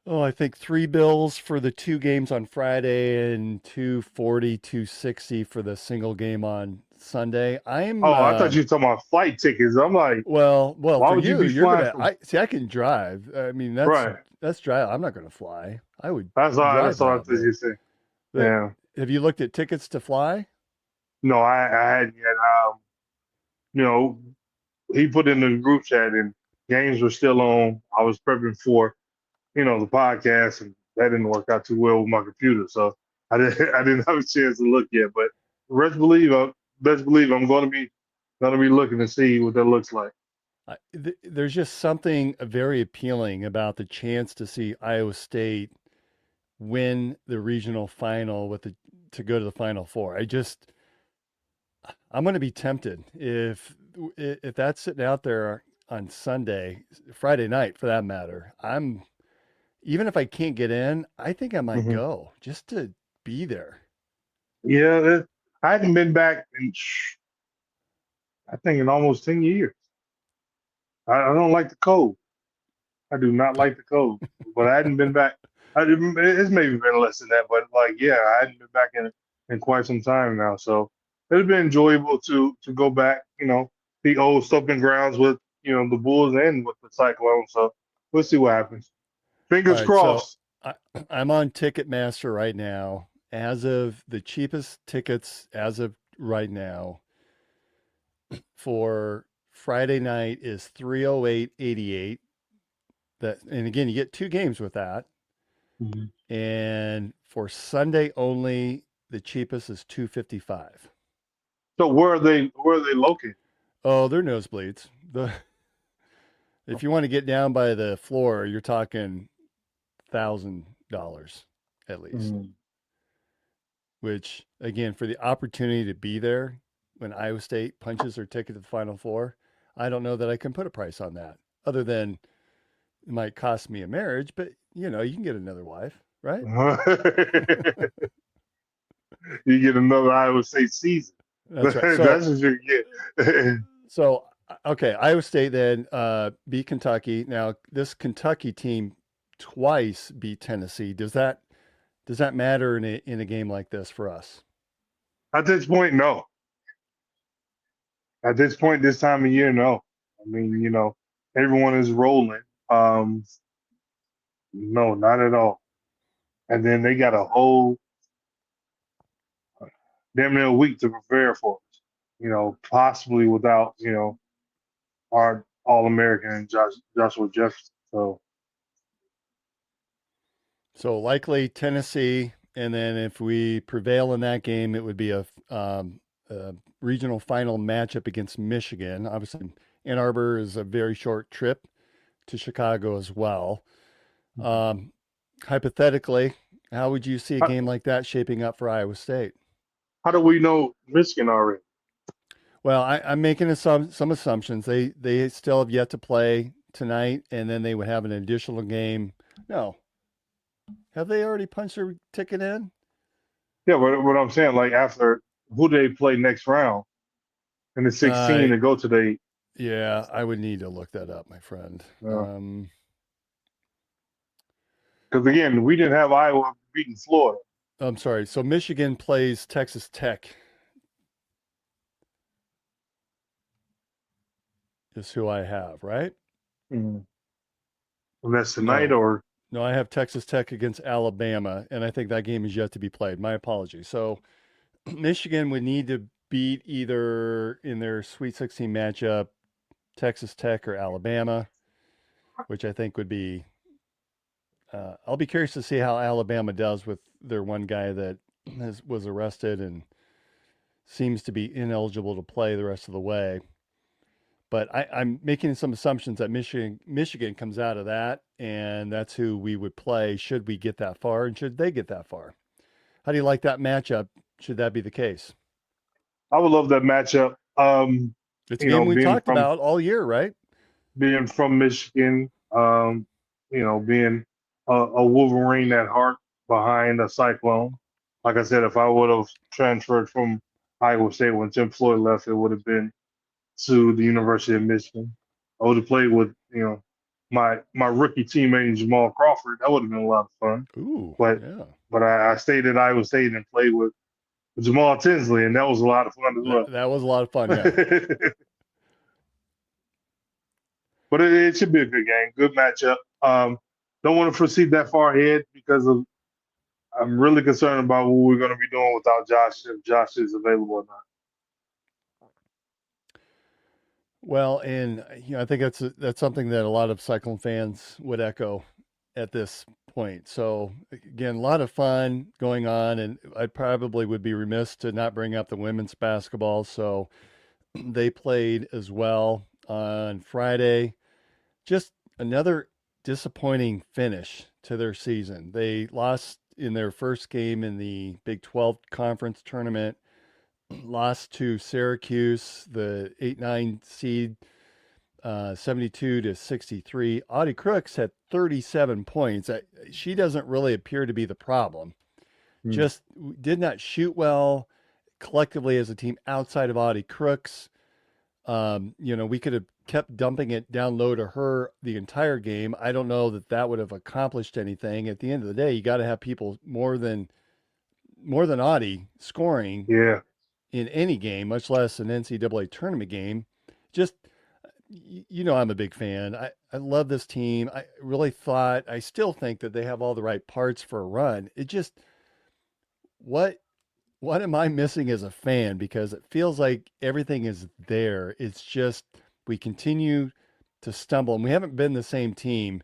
Speaker 5: I think $3 for the 2 games on Friday and $240, $260 for the single game on Sunday.
Speaker 2: I thought you were talking about flight tickets. I'm like,
Speaker 5: well,
Speaker 2: why
Speaker 5: for
Speaker 2: would
Speaker 5: you're
Speaker 2: flying
Speaker 5: gonna. I can drive. I mean, that's drive. I'm not going to fly. I would.
Speaker 2: That's all I thought you said. Yeah.
Speaker 5: Have you looked at tickets to fly?
Speaker 2: No, I hadn't yet. He put in the group chat and games were still on. I was prepping for, the podcast, and that didn't work out too well with my computer, so I didn't have a chance to look yet. But best believe I'm going to be looking to see what that looks like.
Speaker 5: There's just something very appealing about the chance to see Iowa State win the regional final to go to the Final Four. I'm going to be tempted if that's sitting out there on Sunday, Friday night for that matter. Even if I can't get in, I think I might go just to be there.
Speaker 2: Yeah, I hadn't been back in almost 10 years. I don't like the cold. I do not like the cold, but I hadn't been back. It's maybe been less than that, but I hadn't been back in quite some time now. So it'd been enjoyable to go back, the old stomping grounds with, the Bulls and with the Cyclones. So we'll see what happens. Fingers crossed.
Speaker 5: So I'm on Ticketmaster right now. As of the cheapest tickets as of right now for Friday night is $308.88. And again, you get 2 games with that. And for Sunday only, the cheapest is $255.
Speaker 2: So where are they located?
Speaker 5: Oh, they're nosebleeds. If you want to get down by the floor, you're talking $1,000 at least. Which again, for the opportunity to be there when Iowa State punches their ticket to the Final Four, I don't know that I can put a price on that. Other than it might cost me a marriage, but you can get another wife, right?
Speaker 2: You get another Iowa State season.
Speaker 5: That's right. So,
Speaker 2: that's what you get.
Speaker 5: So, okay, Iowa State then beat Kentucky. Now, this Kentucky team twice beat Tennessee. Does that matter in a game like this for us?
Speaker 2: At this point, no. At this point, this time of year, no. I mean, everyone is rolling. No, not at all. And then they got a whole damn near a week to prepare for it. Possibly without, our All-American Joshua Jefferson.
Speaker 5: So likely Tennessee, and then if we prevail in that game, it would be a regional final matchup against Michigan. Obviously, Ann Arbor is a very short trip to Chicago as well. Hypothetically, how would you see a game like that shaping up for Iowa State?
Speaker 2: How do we know Michigan already?
Speaker 5: Well, I'm making some assumptions. They still have yet to play tonight, and then they would have an additional game. No. Have they already punched their ticket in?
Speaker 2: Yeah, what I'm saying, after who do they play next round? In the 16 to go to the.
Speaker 5: Yeah, I would need to look that up, my friend.
Speaker 2: Because again, we didn't have Iowa beating Florida.
Speaker 5: I'm sorry. So Michigan plays Texas Tech. Is who I have, right?
Speaker 2: And that's tonight or?
Speaker 5: No, I have Texas Tech against Alabama, and I think that game is yet to be played. My apologies. So Michigan would need to beat either in their Sweet 16 matchup, Texas Tech or Alabama, which I think would be I'll be curious to see how Alabama does with their one guy that was arrested and seems to be ineligible to play the rest of the way. But I'm making some assumptions that Michigan comes out of that, and that's who we would play should we get that far, and should they get that far. How do you like that matchup? Should that be the case?
Speaker 2: I would love that matchup.
Speaker 5: It's a game we talked about all year, right?
Speaker 2: being from Michigan, being a Wolverine at heart behind a Cyclone. Like I said, if I would have transferred from Iowa State when Tim Floyd left, it would have been to the University of Michigan. I would have played with, my rookie teammate Jamal Crawford. That would have been a lot of fun.
Speaker 5: Ooh,
Speaker 2: But
Speaker 5: yeah.
Speaker 2: but I stayed at Iowa State and played with Jamal Tinsley, and that was a lot of fun as well.
Speaker 5: That was a lot of fun, yeah.
Speaker 2: But it should be a good game, good matchup. Don't want to proceed that far ahead because I'm really concerned about what we're going to be doing without Josh, if Josh is available or not.
Speaker 5: Well, and I think that's something that a lot of Cyclone fans would echo at this point. So again, a lot of fun going on, and I probably would be remiss to not bring up the women's basketball. So they played as well on Friday. Just another disappointing finish to their season. They lost in their first game in the Big 12 conference tournament, lost to Syracuse, the 8-9 seed, 72-63. Audie Crooks had 37 points. She doesn't really appear to be the problem. Just did not shoot well collectively as a team outside of Audie Crooks. We could have kept dumping it down low to her the entire game. I don't know that would have accomplished anything. At the end of the day, you got to have people more than Audie scoring in any game, much less an NCAA tournament game. Just, I'm a big fan. I love this team. I still think that they have all the right parts for a run. It just, what am I missing as a fan? Because it feels like everything is there. It's just, we continue to stumble, and we haven't been the same team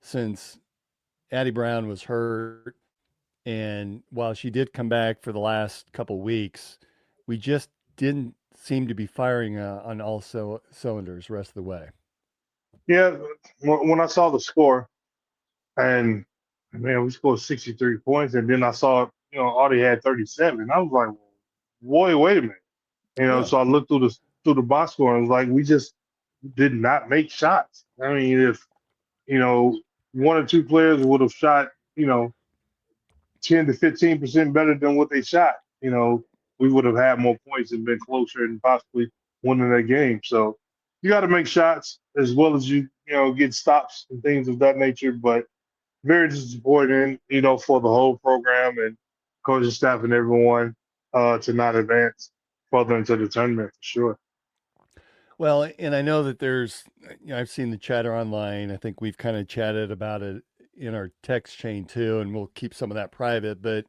Speaker 5: since Addie Brown was hurt. And while she did come back for the last couple weeks, we just didn't seem to be firing on all cylinders the rest of the way.
Speaker 2: Yeah, when I saw the score, and man, we scored 63 points, and then I saw, Audie had 37. I was like, boy, wait a minute. So I looked through the box score and was like, we just did not make shots. I mean, if, one or two players would have shot, 10 to 15% better than what they shot, we would have had more points and been closer and possibly winning that game. So you got to make shots as well as you get stops and things of that nature. But very disappointing, for the whole program and coaching staff and everyone to not advance further into the tournament for sure.
Speaker 5: Well, and I know that there's, I've seen the chatter online. I think we've kind of chatted about it in our text chain too, and we'll keep some of that private. But,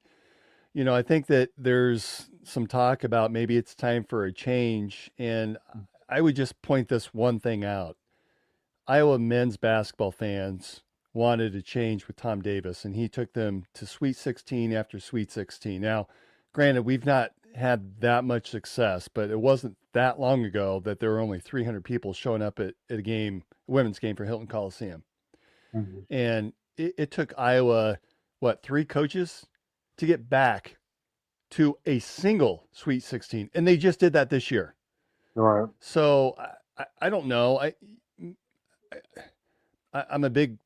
Speaker 5: I think that there's some talk about maybe it's time for a change. And I would just point this one thing out. Iowa men's basketball fans wanted a change with Tom Davis, and he took them to Sweet 16 after Sweet 16. Now, granted, we've not had that much success, but it wasn't that long ago that there were only 300 people showing up at a game, a women's game for Hilton Coliseum. Mm-hmm. And it took Iowa, 3 coaches to get back to a single Sweet 16. And they just did that this year.
Speaker 2: All right.
Speaker 5: So I don't know. I'm a big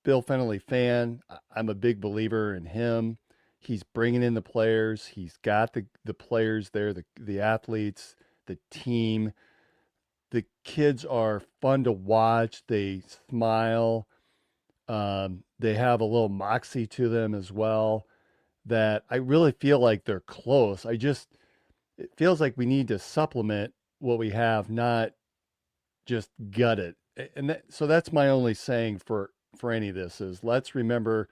Speaker 5: Bill Fennelly fan. I'm a big believer in him. He's bringing in the players. He's got the players there, the athletes, the team. The kids are fun to watch. They smile. They have a little moxie to them as well, that I really feel like they're close. It feels like we need to supplement what we have, not just gut it. And so that's my only saying for any of this is, let's remember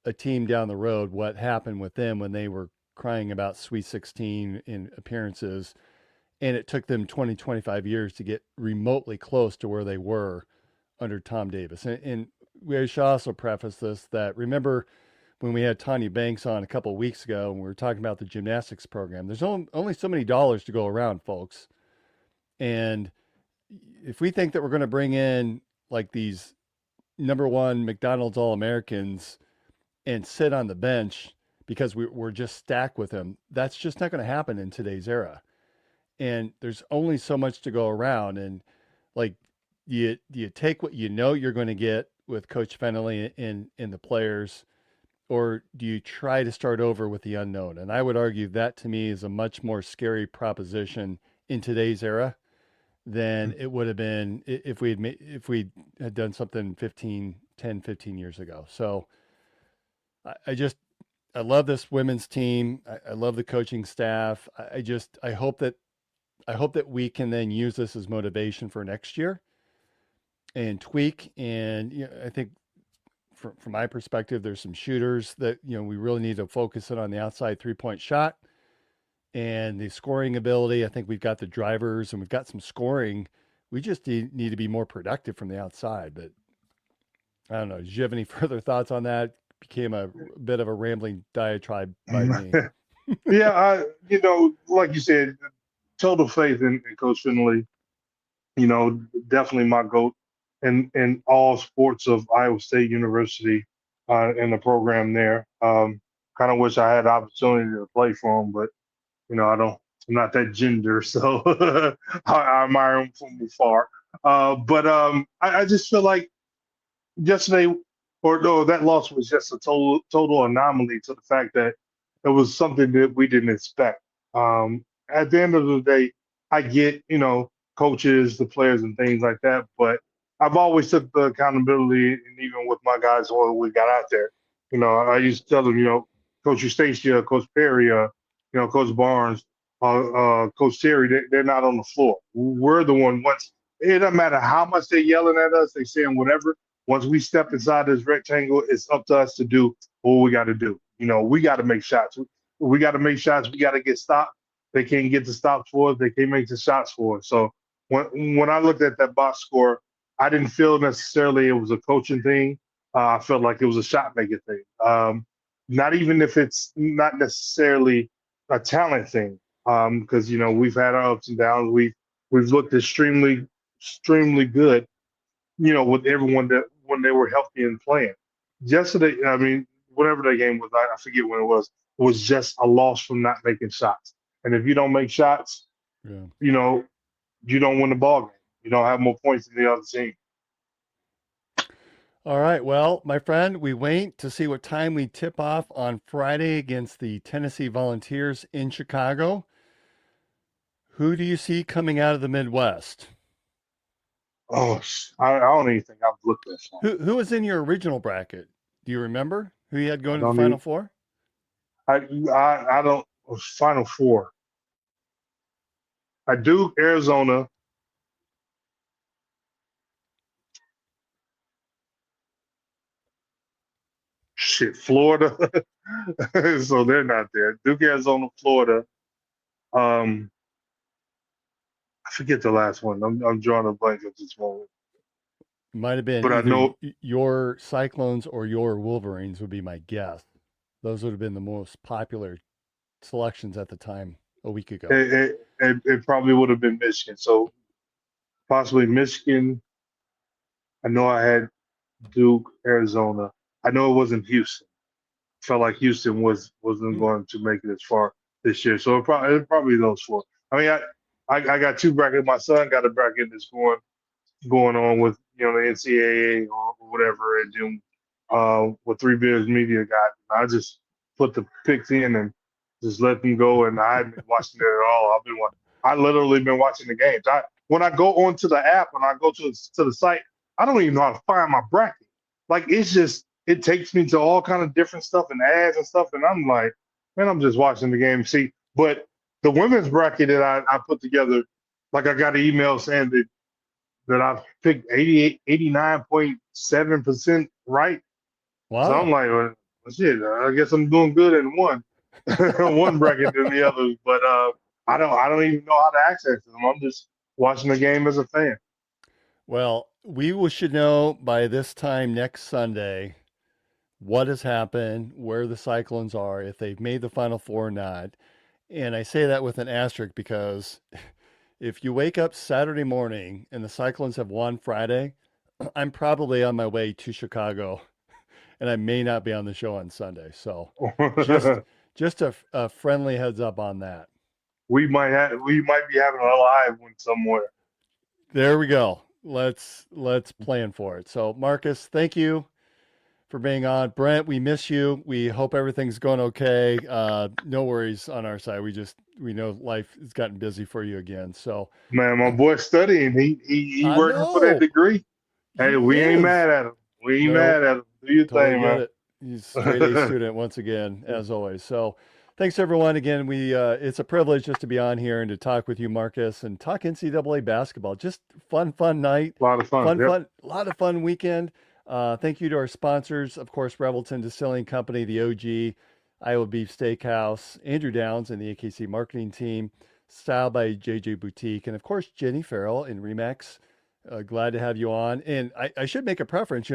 Speaker 5: a team down the road, what happened with them when they were crying about Sweet 16 in appearances. And it took them 20, 25 years to get remotely close to where they were under Tom Davis. And we should also preface this, that remember when we had Tanya Banks on a couple of weeks ago and we were talking about the gymnastics program, there's only so many dollars to go around, folks. And if we think that we're going to bring in like these number one McDonald's All-Americans and sit on the bench because we're just stacked with them, that's just not going to happen in today's era. And there's only so much to go around. And like do you take what you know you're going to get with Coach Fennelly in the players, or do you try to start over with the unknown? And I would argue that to me is a much more scary proposition in today's era than it would have been if we had done something 10, 15 years ago. So I love this women's team. I love the coaching staff. I hope that we can then use this as motivation for next year and tweak. And I think from my perspective, there's some shooters that, we really need to focus in on the outside 3-point shot and the scoring ability. I think we've got the drivers and we've got some scoring. We just need to be more productive from the outside. But I don't know. Did you have any further thoughts on that? Became a bit of a rambling diatribe by me.
Speaker 2: Yeah, like you said, total faith in Coach Fennelly. Definitely my GOAT in all sports of Iowa State University and the program there. Kind of wish I had the opportunity to play for him, but I'm not that gender, so I admire him from afar. But I just feel like yesterday, or no, that loss was just a total anomaly to the fact that it was something that we didn't expect. At the end of the day, I get, coaches, the players and things like that, but I've always took the accountability, and even with my guys when we got out there, I used to tell them, Coach Eustacia, Coach Perry, Coach Barnes, Coach Terry, they're not on the floor. We're the one. Once it doesn't matter how much they're yelling at us, they saying whatever. Once we step inside this rectangle, it's up to us to do what we got to do. We got to make shots. We got to make shots. We got to get stopped. They can't get the stops for us. They can't make the shots for us. So when I looked at that box score, I didn't feel necessarily it was a coaching thing. I felt like it was a shot making thing. Not even if it's not necessarily a talent thing, because we've had our ups and downs. We've looked extremely good, with everyone that when they were healthy and playing. Yesterday, whatever that game was, I forget when it was just a loss from not making shots. And if you don't make shots, you don't win the ball game. You don't have more points than the other team.
Speaker 5: All right. Well, my friend, we wait to see what time we tip off on Friday against the Tennessee Volunteers in Chicago. Who do you see coming out of the Midwest?
Speaker 2: Oh, I don't even think I've looked at that.
Speaker 5: Who was in your original bracket? Do you remember who you had going to the Final Four?
Speaker 2: I don't. Final Four. I do Arizona. Shit, Florida. So they're not there. Duke, Arizona, Florida. I forget the last one. I'm drawing a blank at this moment.
Speaker 5: Might have been,
Speaker 2: but I know
Speaker 5: your Cyclones or your Wolverines would be my guess. Those would have been the most popular selections at the time a week ago.
Speaker 2: It probably would have been Michigan. So possibly Michigan. I know I had Duke, Arizona. I know it wasn't Houston. Felt like Houston wasn't going to make it as far this year. So it probably those four. I got two brackets. My son got a bracket that's going on with the NCAA or whatever, and then what Three Bears Media got. I just put the picks in and just let them go, and I haven't been watching it at all. I literally been watching the games. When I go onto the app and I go to the site, I don't even know how to find my bracket. Like it takes me to all kind of different stuff and ads and stuff, and I'm like, man, I'm just watching the game. See, but the women's bracket that I put together, like I got an email saying that I picked 89.7% right.
Speaker 5: Wow.
Speaker 2: So I'm like, well, shit, I guess I'm doing good in one bracket than the other. But I don't even know how to access them. I'm just watching the game as a fan.
Speaker 5: Well, we should know by this time next Sunday what has happened, where the Cyclones are, if they've made the Final Four or not. And I say that with an asterisk because if you wake up Saturday morning and the Cyclones have won Friday, I'm probably on my way to Chicago, and I may not be on the show on Sunday. So just a friendly heads up on that.
Speaker 2: We might be having a live one somewhere.
Speaker 5: There we go. let's plan for it. So Marcus, thank you for being on. Brent, we miss you. We hope everything's going okay. No worries on our side. We know life has gotten busy for you again. So
Speaker 2: man, my boy's studying. He working for that degree. Hey, we ain't mad at him. We ain't mad at him. Do your thing, man.
Speaker 5: He's a straight A student once again, as always. So thanks everyone. Again, it's a privilege just to be on here and to talk with you, Marcus, and talk NCAA basketball. Just fun night.
Speaker 2: A lot of fun.
Speaker 5: A lot of fun weekend. Thank you to our sponsors, of course, Revelton Distilling Company, the OG, Iowa Beef Steakhouse, Andrew Downs and the AKC marketing team, Style by JJ Boutique, and of course, Jenny Farrell in Remax. Glad to have you on. And I should make a preference,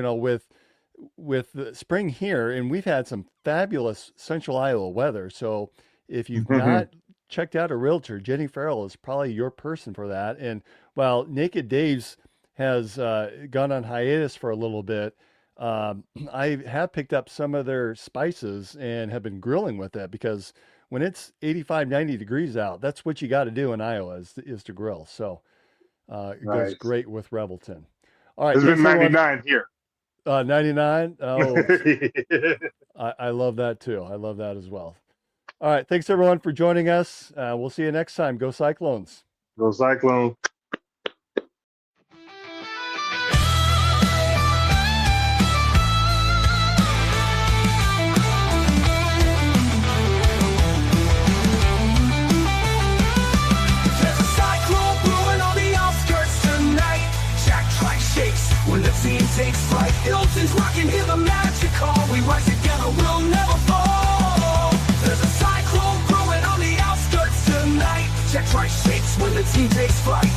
Speaker 5: with the spring here, and we've had some fabulous central Iowa weather. So if you've not checked out a realtor, Jenny Farrell is probably your person for that. And while Naked Dave's has gone on hiatus for a little bit, I have picked up some of their spices and have been grilling with it, because when it's 85, 90 degrees out, that's what you got to do in Iowa is to grill. So it goes great with Revelton. All right.
Speaker 2: It's been 99 here.
Speaker 5: 99. Oh, I love that too. I love that as well. All right. Thanks everyone for joining us. We'll see you next time. Go Cyclones.
Speaker 2: Go Cyclones.
Speaker 4: When the team takes flight, Hilton's rocking, hear the magic call. We rise together, we'll never fall. There's a cyclone brewing on the outskirts tonight. Jack Trice shakes when the team takes flight.